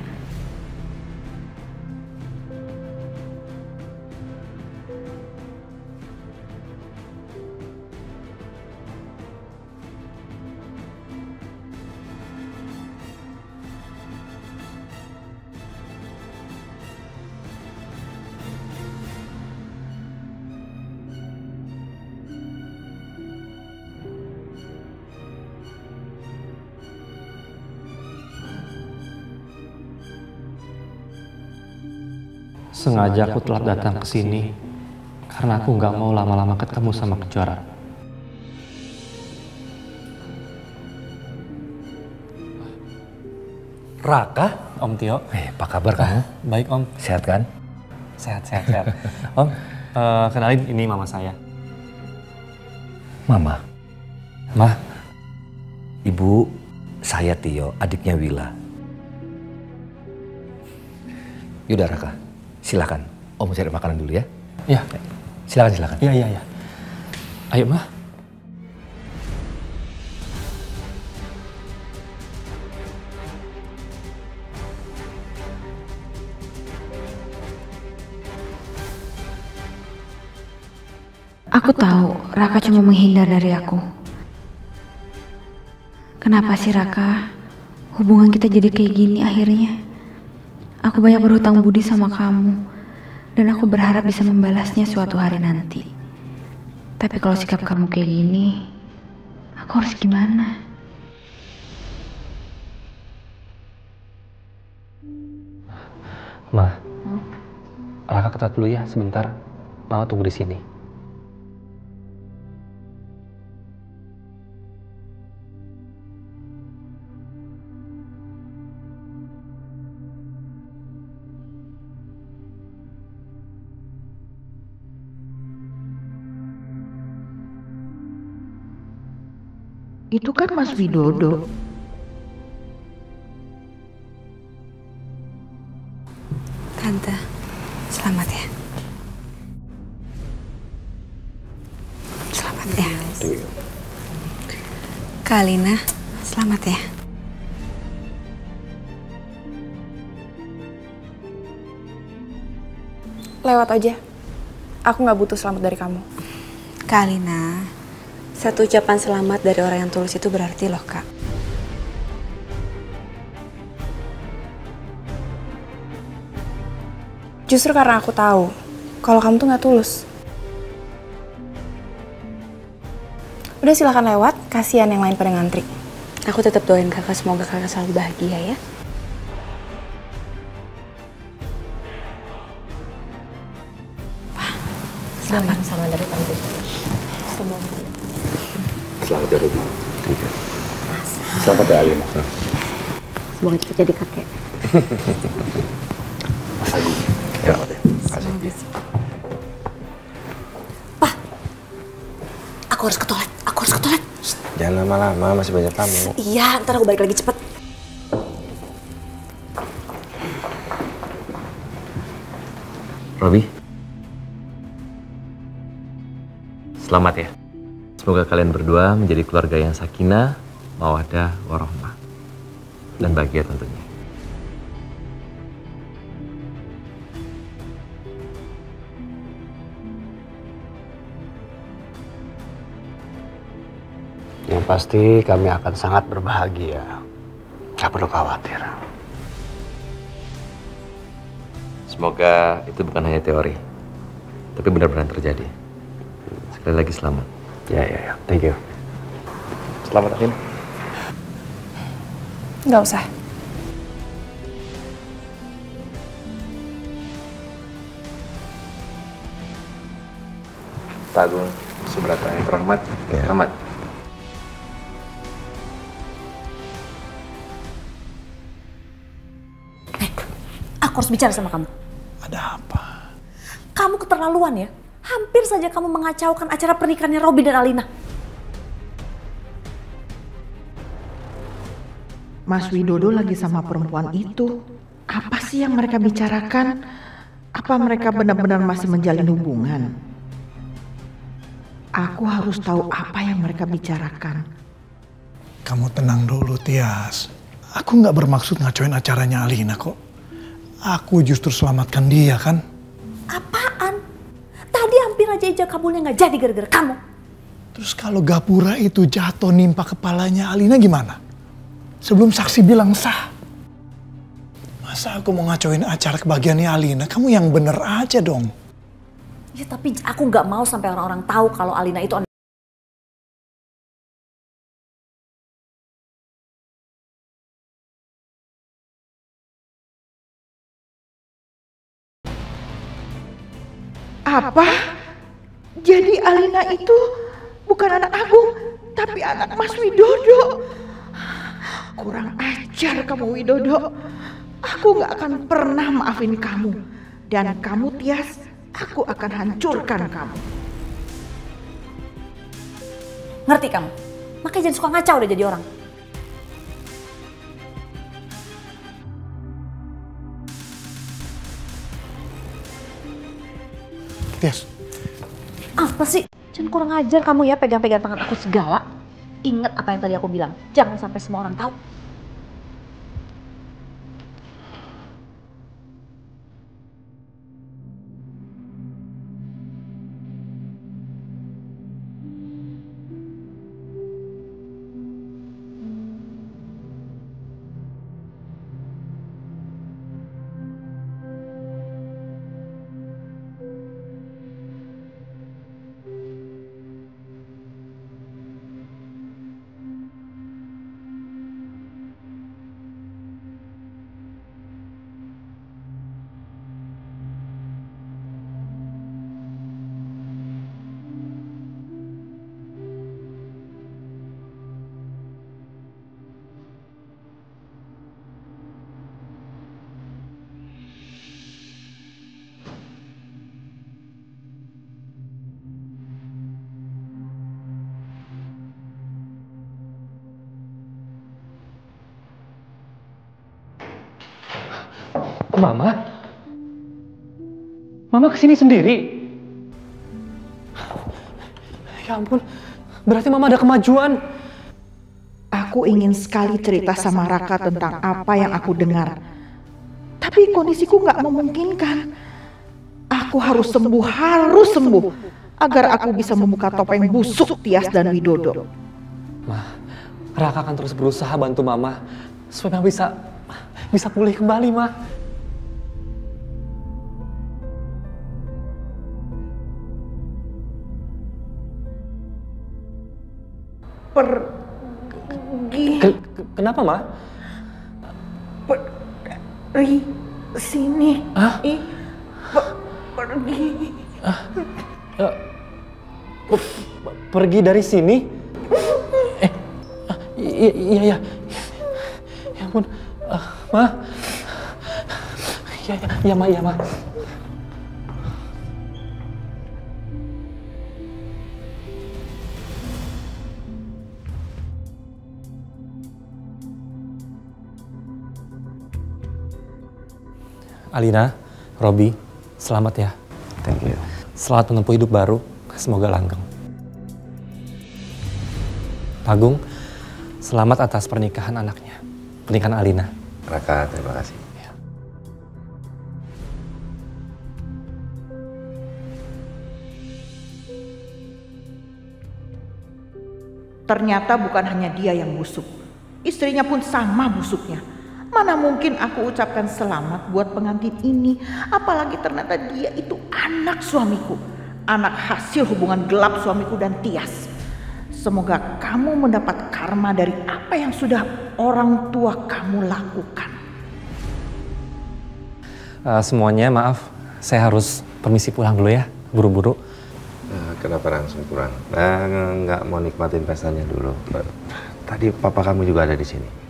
Sengaja aku telat datang ke sini karena aku nggak mau lama-lama ketemu sama Kejora. Raka? Om Tio. Apa kabar kamu? Baik Om. Sehat kan? Sehat. Om, kenalin ini mama saya. Mama? Mah? Ibu, saya Tio, adiknya Wila. Yaudah Raka, silakan. Om cari makanan dulu ya. Iya. Silakan. Iya. Ayo Mah. Aku tahu Raka cuma menghindar dari aku. Kenapa sih Raka? Hubungan kita jadi kayak gini akhirnya. Aku banyak berhutang budi sama kamu, dan aku berharap bisa membalasnya suatu hari nanti. Tapi kalau sikap kamu kayak gini, aku harus gimana? Mah, Raka ketat dulu ya sebentar. Mama tunggu di sini. Itu kan Mas Widodo. Tante, selamat ya. Selamat ya. Kak Alina, selamat ya. Lewat aja. Aku nggak butuh selamat dari kamu. Kak Alina, satu ucapan selamat dari orang yang tulus itu berarti loh, Kak. Justru karena aku tahu kalau kamu tuh nggak tulus. Udah silakan lewat, kasihan yang lain pada ngantri. Aku tetap doain kakak, semoga kakak selalu bahagia ya. Sama dari tante. Selamat ya Ruby. Selamat ya Alina. Semoga cepat jadi kakek. Mas Agung. Ya, makasih. Pak, aku harus ke toilet. Jangan lama-lama, masih banyak tamu. Iya, ntar aku balik lagi cepet. Robi, selamat ya. Semoga kalian berdua menjadi keluarga yang sakinah, mawaddah, warahmah, dan bahagia tentunya. Yang pasti kami akan sangat berbahagia. Gak perlu khawatir. Semoga itu bukan hanya teori, tapi benar-benar terjadi. Sekali lagi selamat. Ya. Thank you. Selamat, Alin. Nggak usah. Pak Agung, Subrata yang terhormat, selamat. Aku harus bicara sama kamu. Ada apa? Kamu keterlaluan ya. Hampir saja kamu mengacaukan acara pernikahannya Robi dan Alina. Mas Widodo lagi sama perempuan itu. Apa sih yang mereka bicarakan? Apa mereka benar-benar masih menjalin hubungan? Aku harus tahu apa yang mereka bicarakan. Kamu tenang dulu, Tias. Aku nggak bermaksud ngacoin acaranya Alina kok. Aku justru selamatkan dia kan. Apaan? Tadi hampir aja ijab kabulnya nggak jadi gara-gara kamu. Terus kalau gapura itu jatuh nimpa kepalanya Alina gimana? Sebelum saksi bilang sah. Masa aku mau ngacoin acara kebahagiaannya Alina? Kamu yang bener aja dong. Ya tapi aku nggak mau sampai orang-orang tahu kalau Alina itu Apa? Jadi Alina itu bukan anak Agung, tapi anak Mas Widodo. Kurang ajar kamu, Widodo. Aku gak akan pernah maafin kamu. Dan kamu, Tias, aku akan hancurkan kamu. ngerti kamu. Makanya jangan suka ngacau deh jadi orang. Tias. Apa sih? Jangan kurang ajar kamu ya pegang-pegang tangan aku segala. Ingat apa yang tadi aku bilang. Jangan sampai semua orang tahu. Mama? Mama kesini sendiri? Ya ampun, berarti Mama ada kemajuan. Aku ingin sekali cerita sama Raka tentang apa yang aku dengar. Tapi kondisiku nggak memungkinkan. Aku harus sembuh, agar aku bisa membuka topeng busuk Tias dan Widodo. Ma, Raka akan terus berusaha bantu Mama supaya Mama bisa pulih kembali, Ma. Pergi. Kenapa, Ma? Pergi sini. Hah? Pergi. Pergi dari sini? Iya. Ya ampun, Ma. Iya, Ma. Alina, Robi, selamat ya. Thank you. Selamat menempuh hidup baru, semoga langgeng. Agung, selamat atas pernikahan anaknya, pernikahan Alina. Raka, terima kasih. Ternyata bukan hanya dia yang busuk. Istrinya pun sama busuknya. Mana mungkin aku ucapkan selamat buat pengantin ini. Apalagi ternyata dia itu anak suamiku. Anak hasil hubungan gelap suamiku dan Tias. Semoga kamu mendapat karma dari apa yang sudah orang tua kamu lakukan. Semuanya maaf, saya harus permisi pulang dulu ya, buru-buru. Kenapa langsung pulang? Nggak mau nikmatin pestanya dulu. Tadi papa kamu juga ada di sini.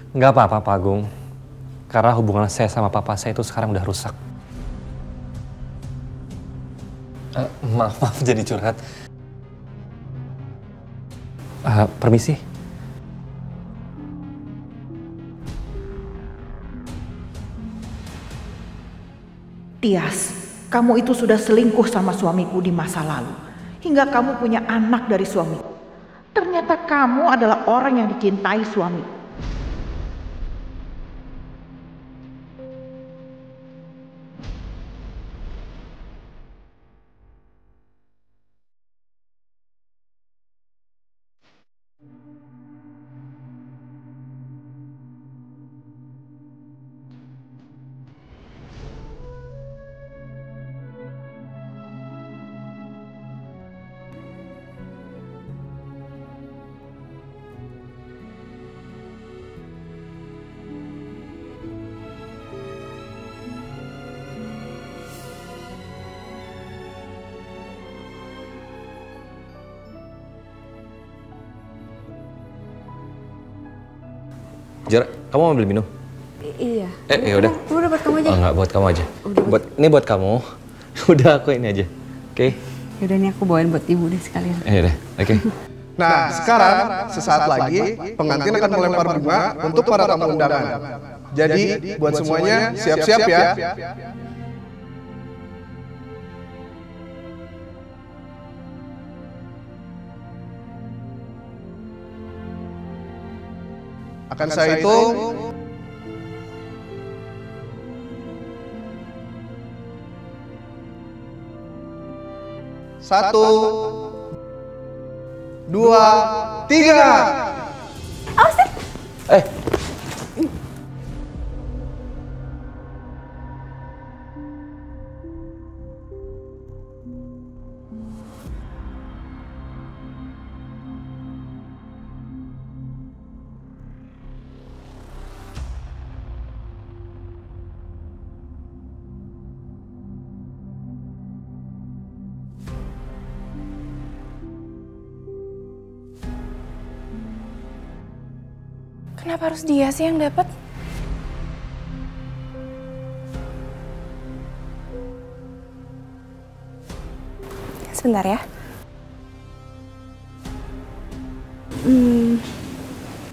Nggak apa-apa, Pak Agung. Karena hubungan saya sama papa saya itu sekarang udah rusak. Maaf, jadi curhat. Permisi. Tias, kamu itu sudah selingkuh sama suamiku di masa lalu. Hingga kamu punya anak dari suamiku. Ternyata kamu adalah orang yang dicintai suamiku. Jara, kamu mau ambil minum? Iya. Ya udah. Udah buat kamu aja. Oh, enggak, buat kamu aja. Ini buat kamu. Udah, aku ini aja. Oke? Yaudah nih aku bawain buat ibu deh sekalian. Udah, oke. Nah, sekarang sesaat lagi pengantin akan melempar bunga untuk para tamu undangan. Jadi, buat semuanya siap-siap ya. Akan saya hitung. Satu, dua, tiga. Kenapa harus dia sih yang dapat? Sebentar ya.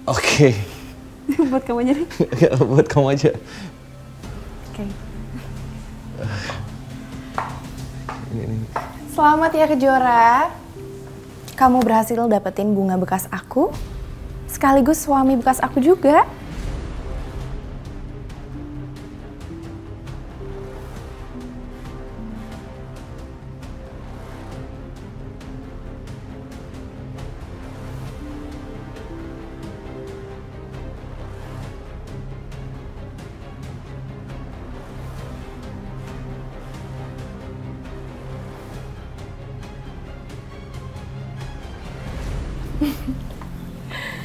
Oke. Buat kamu aja deh. Buat kamu aja. Oke. Selamat ya Kejora. Kamu berhasil dapetin bunga bekas aku, sekaligus suami bekas aku juga.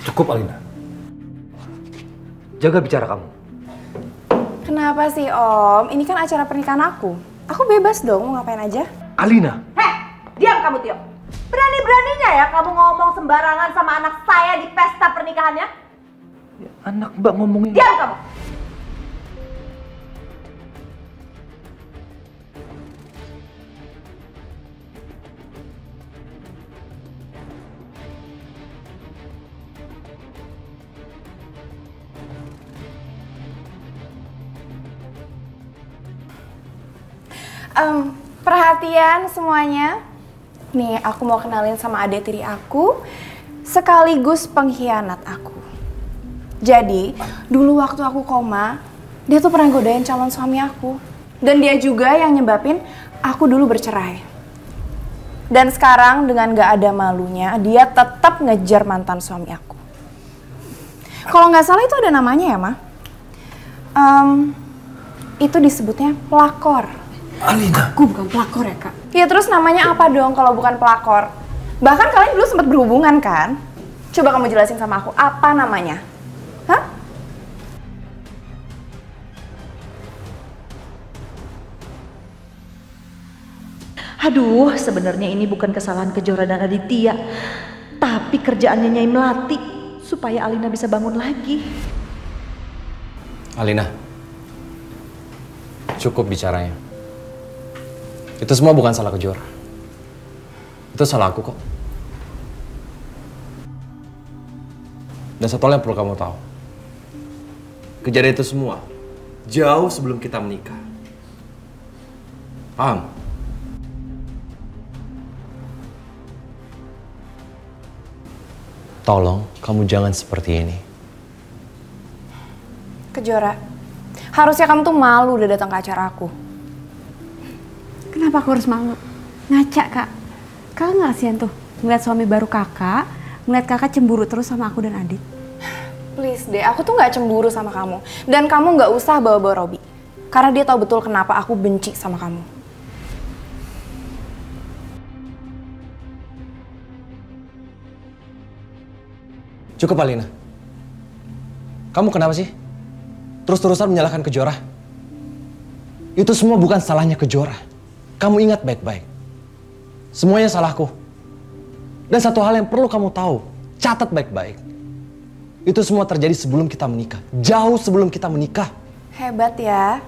Cukup, Alina. Jaga bicara kamu. Kenapa sih Om? Ini kan acara pernikahan aku. Aku bebas dong mau ngapain aja. Alina! Heh, diam kamu Tio. Berani-beraninya ya kamu ngomong sembarangan sama anak saya di pesta pernikahannya? Ya, anak Mbak ngomongin... Diam kamu! Perhatian semuanya. Nih, aku mau kenalin sama adik tiri aku, sekaligus pengkhianat aku. Jadi, dulu waktu aku koma, dia tuh pernah godain calon suami aku. Dan dia juga yang nyebabin aku dulu bercerai. Dan sekarang dengan gak ada malunya, dia tetap ngejar mantan suami aku. Kalau nggak salah itu ada namanya ya, Ma? Itu disebutnya pelakor. Alina. Aku bukan pelakor ya, Kak. Ya terus namanya apa dong kalau bukan pelakor? Bahkan kalian dulu sempat berhubungan kan? Coba kamu jelasin sama aku, apa namanya? Hah? Aduh, sebenarnya ini bukan kesalahan Kejora dan Aditya, tapi kerjaannya Nyai Melati supaya Alina bisa bangun lagi. Alina, cukup bicaranya. Itu semua bukan salah Kejora. Itu salah aku kok. Dan satu hal yang perlu kamu tahu. Kejadian itu semua jauh sebelum kita menikah. Paham? Tolong, kamu jangan seperti ini. Kejora, harusnya kamu tuh malu udah datang ke acara aku. Kenapa aku harus malu? Ngaca, Kak. Kakak nggak kasihan tuh ngeliat suami baru kakak, ngeliat kakak cemburu terus sama aku dan Adit. Please deh, aku tuh nggak cemburu sama kamu. Dan kamu nggak usah bawa-bawa Robi. Karena dia tahu betul kenapa aku benci sama kamu. Cukup, Alina. Kamu kenapa sih? Terus-terusan menyalahkan Kejora? Itu semua bukan salahnya Kejora. Kamu ingat baik-baik. Semuanya salahku. Dan satu hal yang perlu kamu tahu, catat baik-baik. Itu semua terjadi sebelum kita menikah. Jauh sebelum kita menikah. Hebat ya.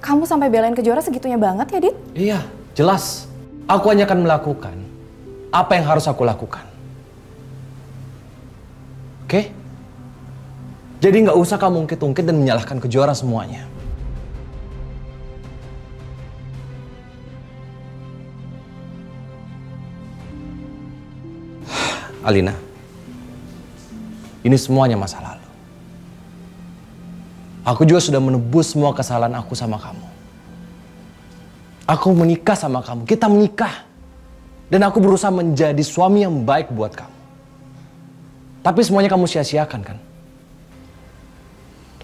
Kamu sampai belain Kejora segitunya banget ya, Dit? Iya, jelas. Aku hanya akan melakukan apa yang harus aku lakukan. Oke? Jadi nggak usah kamu ungkit-ungkit dan menyalahkan Kejora semuanya. Alina, ini semuanya masa lalu. Aku juga sudah menebus semua kesalahan aku sama kamu. Aku menikah sama kamu, kita menikah. Dan aku berusaha menjadi suami yang baik buat kamu. Tapi semuanya kamu sia-siakan kan?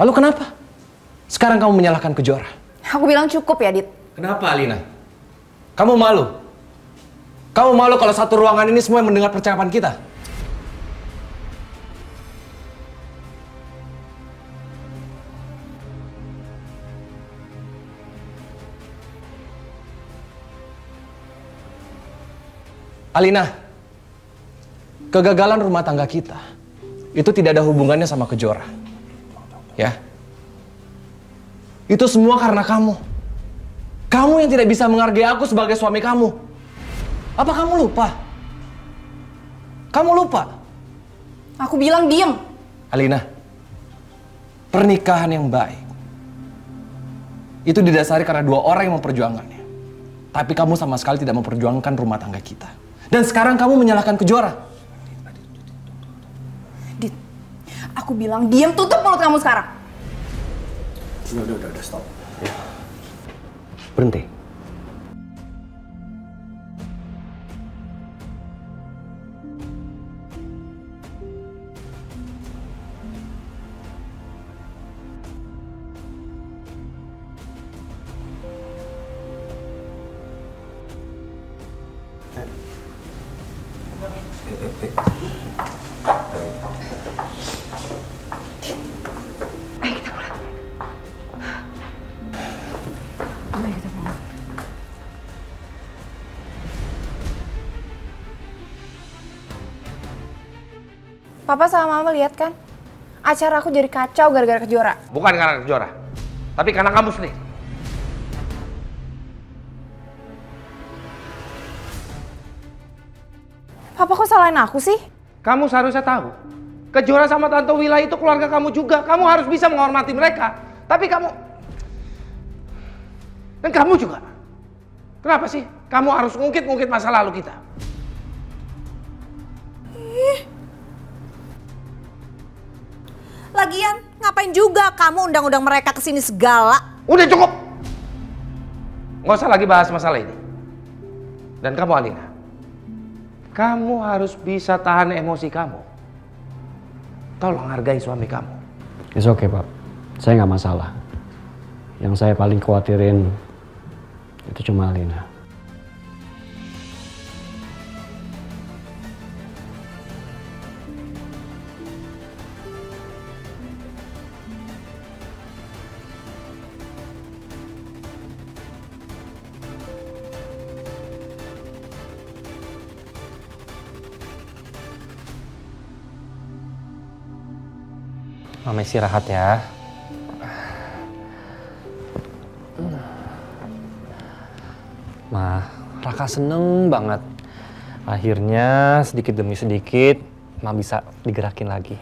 Lalu kenapa? Sekarang kamu menyalahkan Kejora. Aku bilang cukup ya, Dit. Kenapa, Alina? Kamu malu? Kamu malu kalau satu ruangan ini semua mendengar percakapan kita? Alina, kegagalan rumah tangga kita itu tidak ada hubungannya sama Kejora. Ya. Itu semua karena kamu. Kamu yang tidak bisa menghargai aku sebagai suami kamu. Apa kamu lupa? Kamu lupa? Aku bilang diem. Alina, pernikahan yang baik itu didasari karena dua orang yang memperjuangkannya. Tapi kamu sama sekali tidak memperjuangkan rumah tangga kita. Dan sekarang kamu menyalahkan Kejora. Dit, aku bilang diem, tutup mulut kamu sekarang. Udah, stop. Ya. Berhenti. Papa sama Mama lihat kan? Acara aku jadi kacau gara-gara Kejora. Bukan karena Kejora, tapi karena kamu sendiri. Papa kok salahin aku sih? Kamu seharusnya tahu. Kejora sama Tante Wila itu keluarga kamu juga. Kamu harus bisa menghormati mereka. Tapi kamu... Dan kamu juga. Kenapa sih? Kamu harus ngungkit-ngungkit masa lalu kita. Lagian, ngapain juga kamu undang-undang mereka kesini segala? Udah cukup! Nggak usah lagi bahas masalah ini. Dan kamu, Alina, kamu harus bisa tahan emosi kamu. Tolong hargai suami kamu. It's okay, Pak. Saya nggak masalah. Yang saya paling khawatirin itu cuma Alina. Mama istirahat ya. Ma, Raka seneng banget. Akhirnya sedikit demi sedikit Ma bisa digerakin lagi.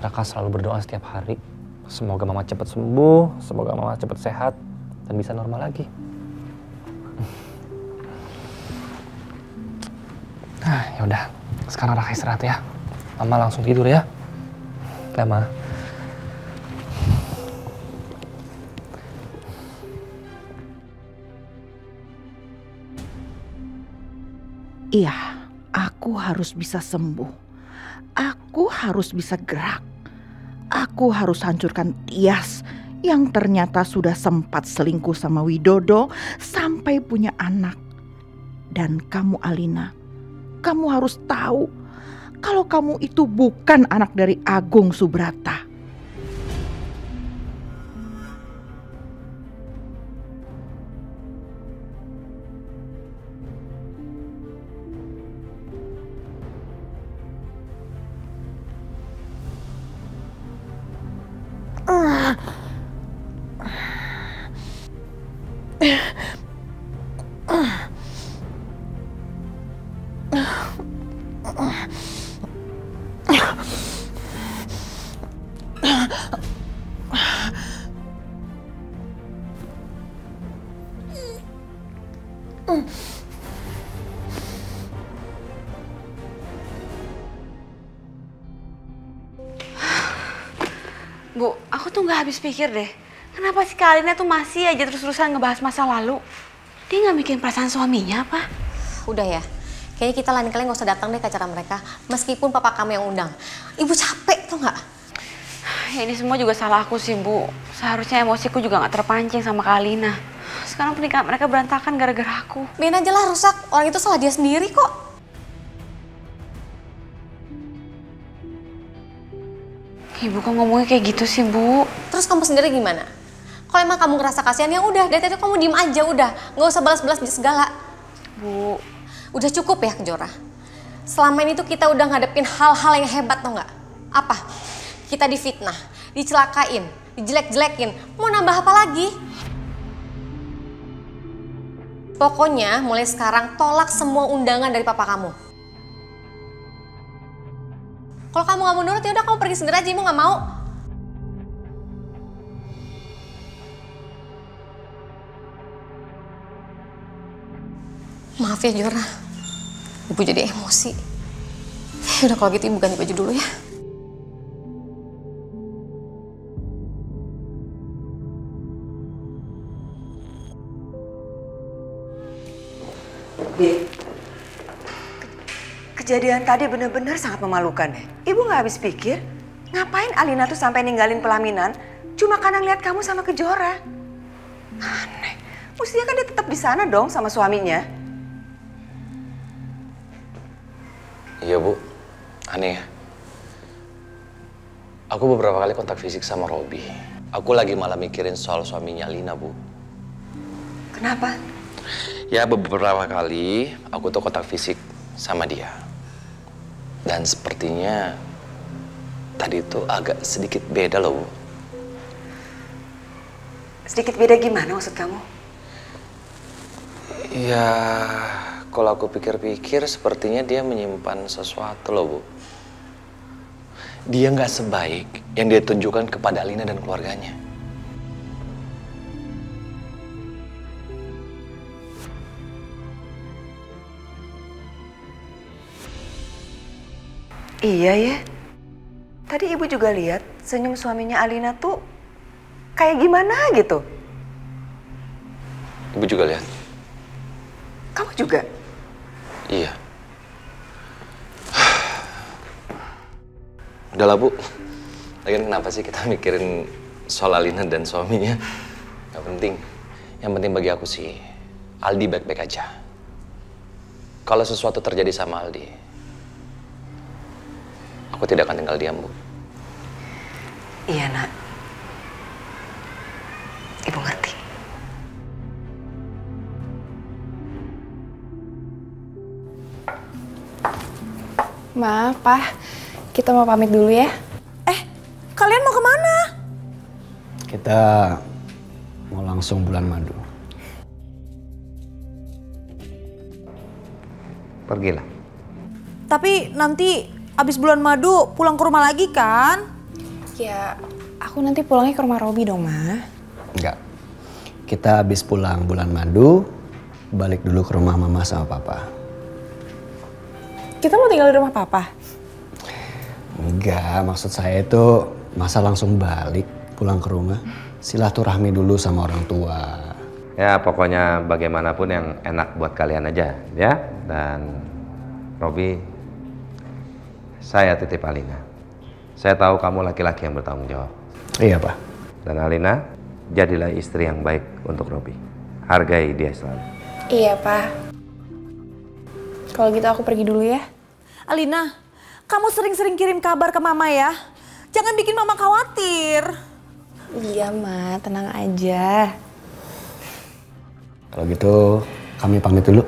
Raka selalu berdoa setiap hari. Semoga Mama cepat sembuh, semoga Mama cepat sehat dan bisa normal lagi. Nah, yaudah. Sekarang Raka istirahat ya. Mama langsung tidur ya. Ya, Ma. Iya, aku harus bisa sembuh. Aku harus bisa gerak. Aku harus hancurkan Tias yang ternyata sudah sempat selingkuh sama Widodo sampai punya anak. Dan kamu Alina, kamu harus tahu kalau kamu itu bukan anak dari Agung Subrata. Bu, aku tuh nggak habis pikir deh. Kenapa si Kak Alina tuh masih aja terus-terusan ngebahas masa lalu? Dia nggak mikirin perasaan suaminya apa? Udah ya, kayaknya kita lain kali nggak usah datang deh ke acara mereka. Meskipun papa kamu yang undang. Ibu capek tuh nggak? Ya, ini semua juga salah aku sih, Bu. Seharusnya emosiku juga nggak terpancing sama Kak Alina. Sekarang pernikahan mereka berantakan gara-gara aku. Biarin aja lah rusak. Orang itu salah dia sendiri kok. Ibu kok ngomongnya kayak gitu sih, Bu? Terus kamu sendiri gimana? Kalau emang kamu ngerasa kasihan ya udah, dari tadi kamu diem aja udah. Nggak usah balas-balas segala. Bu, udah cukup ya Kejora. Selama ini tuh kita udah ngadepin hal-hal yang hebat tau nggak? Apa? Kita difitnah, dicelakain, dijelek-jelekin. Mau nambah apa lagi? Pokoknya mulai sekarang tolak semua undangan dari papa kamu. Kalau kamu nggak mau nurut ya udah kamu pergi sendiri aja, Ibu nggak mau. Maaf ya Jora, Ibu jadi emosi. Udah kalau gitu Ibu ganti baju dulu ya. Kejadian tadi benar-benar sangat memalukan deh. Ibu nggak habis pikir, ngapain Alina tuh sampai ninggalin pelaminan cuma karena ngeliat kamu sama Kejora. Aneh, mestinya kan dia tetap di sana dong sama suaminya. Iya Bu, aneh ya. Aku beberapa kali kontak fisik sama Robi. Aku lagi malah mikirin soal suaminya Alina, Bu. Kenapa? Ya beberapa kali aku tuh kontak fisik sama dia. Dan sepertinya tadi itu agak sedikit beda loh, Bu. Sedikit beda gimana maksud kamu? Ya, kalau aku pikir-pikir sepertinya dia menyimpan sesuatu loh, Bu. Dia nggak sebaik yang dia tunjukkan kepada Alina dan keluarganya. Iya ya. Tadi Ibu juga lihat senyum suaminya Alina tuh kayak gimana gitu. Ibu juga lihat? Kamu juga? Iya. Udahlah Bu. Lagian kenapa sih kita mikirin soal Alina dan suaminya? Gak penting. Yang penting bagi aku sih, Aldi baik-baik aja. Kalau sesuatu terjadi sama Aldi, aku tidak akan tinggal diam, Bu. Iya, Nak. Ibu ngerti. Ma, Pa, kita mau pamit dulu ya. Kalian mau kemana? Kita mau langsung bulan madu. Pergilah. Tapi nanti abis bulan madu pulang ke rumah lagi kan? Ya, aku nanti pulangnya ke rumah Robi dong, Ma. Enggak. Kita habis pulang bulan madu, balik dulu ke rumah mama sama papa. Kita mau tinggal di rumah papa? Enggak, maksud saya itu masa langsung balik pulang ke rumah. Silaturahmi dulu sama orang tua. Ya pokoknya bagaimanapun yang enak buat kalian aja ya. Dan Robi, saya titip Alina. Saya tahu kamu laki-laki yang bertanggung jawab. Iya Pak. Dan Alina, jadilah istri yang baik untuk Robi. Hargai dia selalu. Iya Pak. Kalau gitu aku pergi dulu ya. Alina, kamu sering-sering kirim kabar ke Mama ya. Jangan bikin Mama khawatir. Iya Ma, tenang aja. Kalau gitu kami pamit dulu.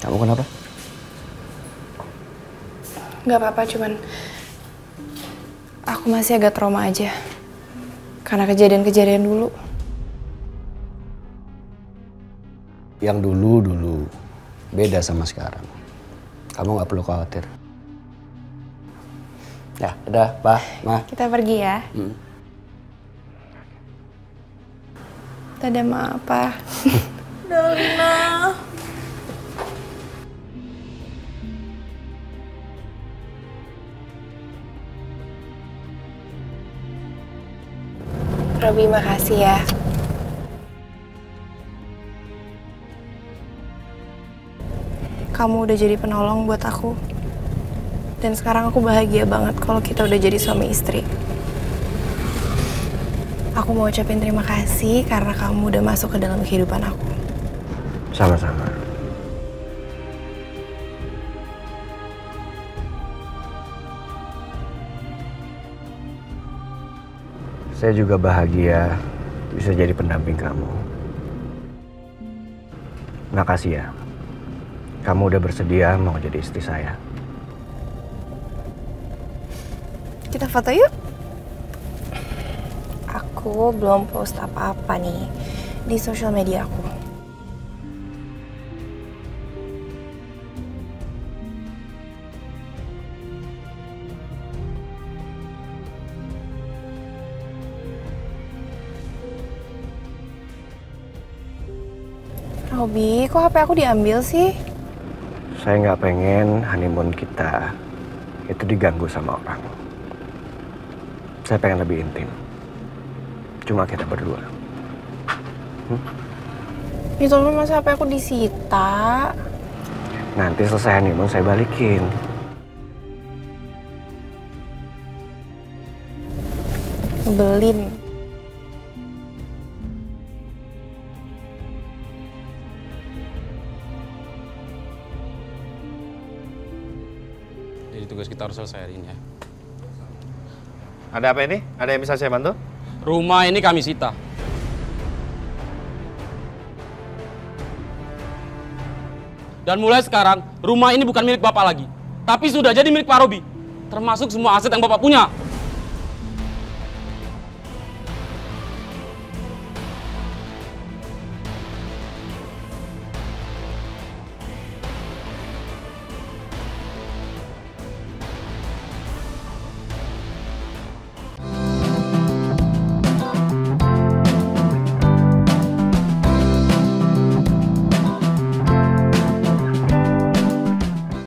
Kamu kenapa? Gak apa-apa, cuman aku masih agak trauma aja. Karena kejadian-kejadian dulu. Yang dulu beda sama sekarang. Kamu gak perlu khawatir. Ya, udah, Pak, Ma. Kita pergi ya. Dadah Ma, Pa. Alina. Robi, makasih ya. Kamu udah jadi penolong buat aku. Dan sekarang aku bahagia banget kalau kita udah jadi suami istri. Aku mau ucapin terima kasih karena kamu udah masuk ke dalam kehidupan aku. Sama-sama. Saya juga bahagia bisa jadi pendamping kamu. Makasih ya. Kamu udah bersedia mau jadi istri saya. Kita foto yuk. Aku belum post apa-apa nih di sosial media aku. Robi, kok HP aku diambil sih? Saya nggak pengen honeymoon kita itu diganggu sama orang. Saya pengen lebih intim. Cuma kita berdua. Itu masa HP aku disita? Nanti selesai honeymoon saya balikin. Ngebelin. Jadi tugas kita harus selesai hari ini ya. Ada apa ini? Ada yang bisa saya bantu? Rumah ini kami sita. Dan mulai sekarang, rumah ini bukan milik Bapak lagi. Tapi sudah jadi milik Pak Robi. Termasuk semua aset yang Bapak punya.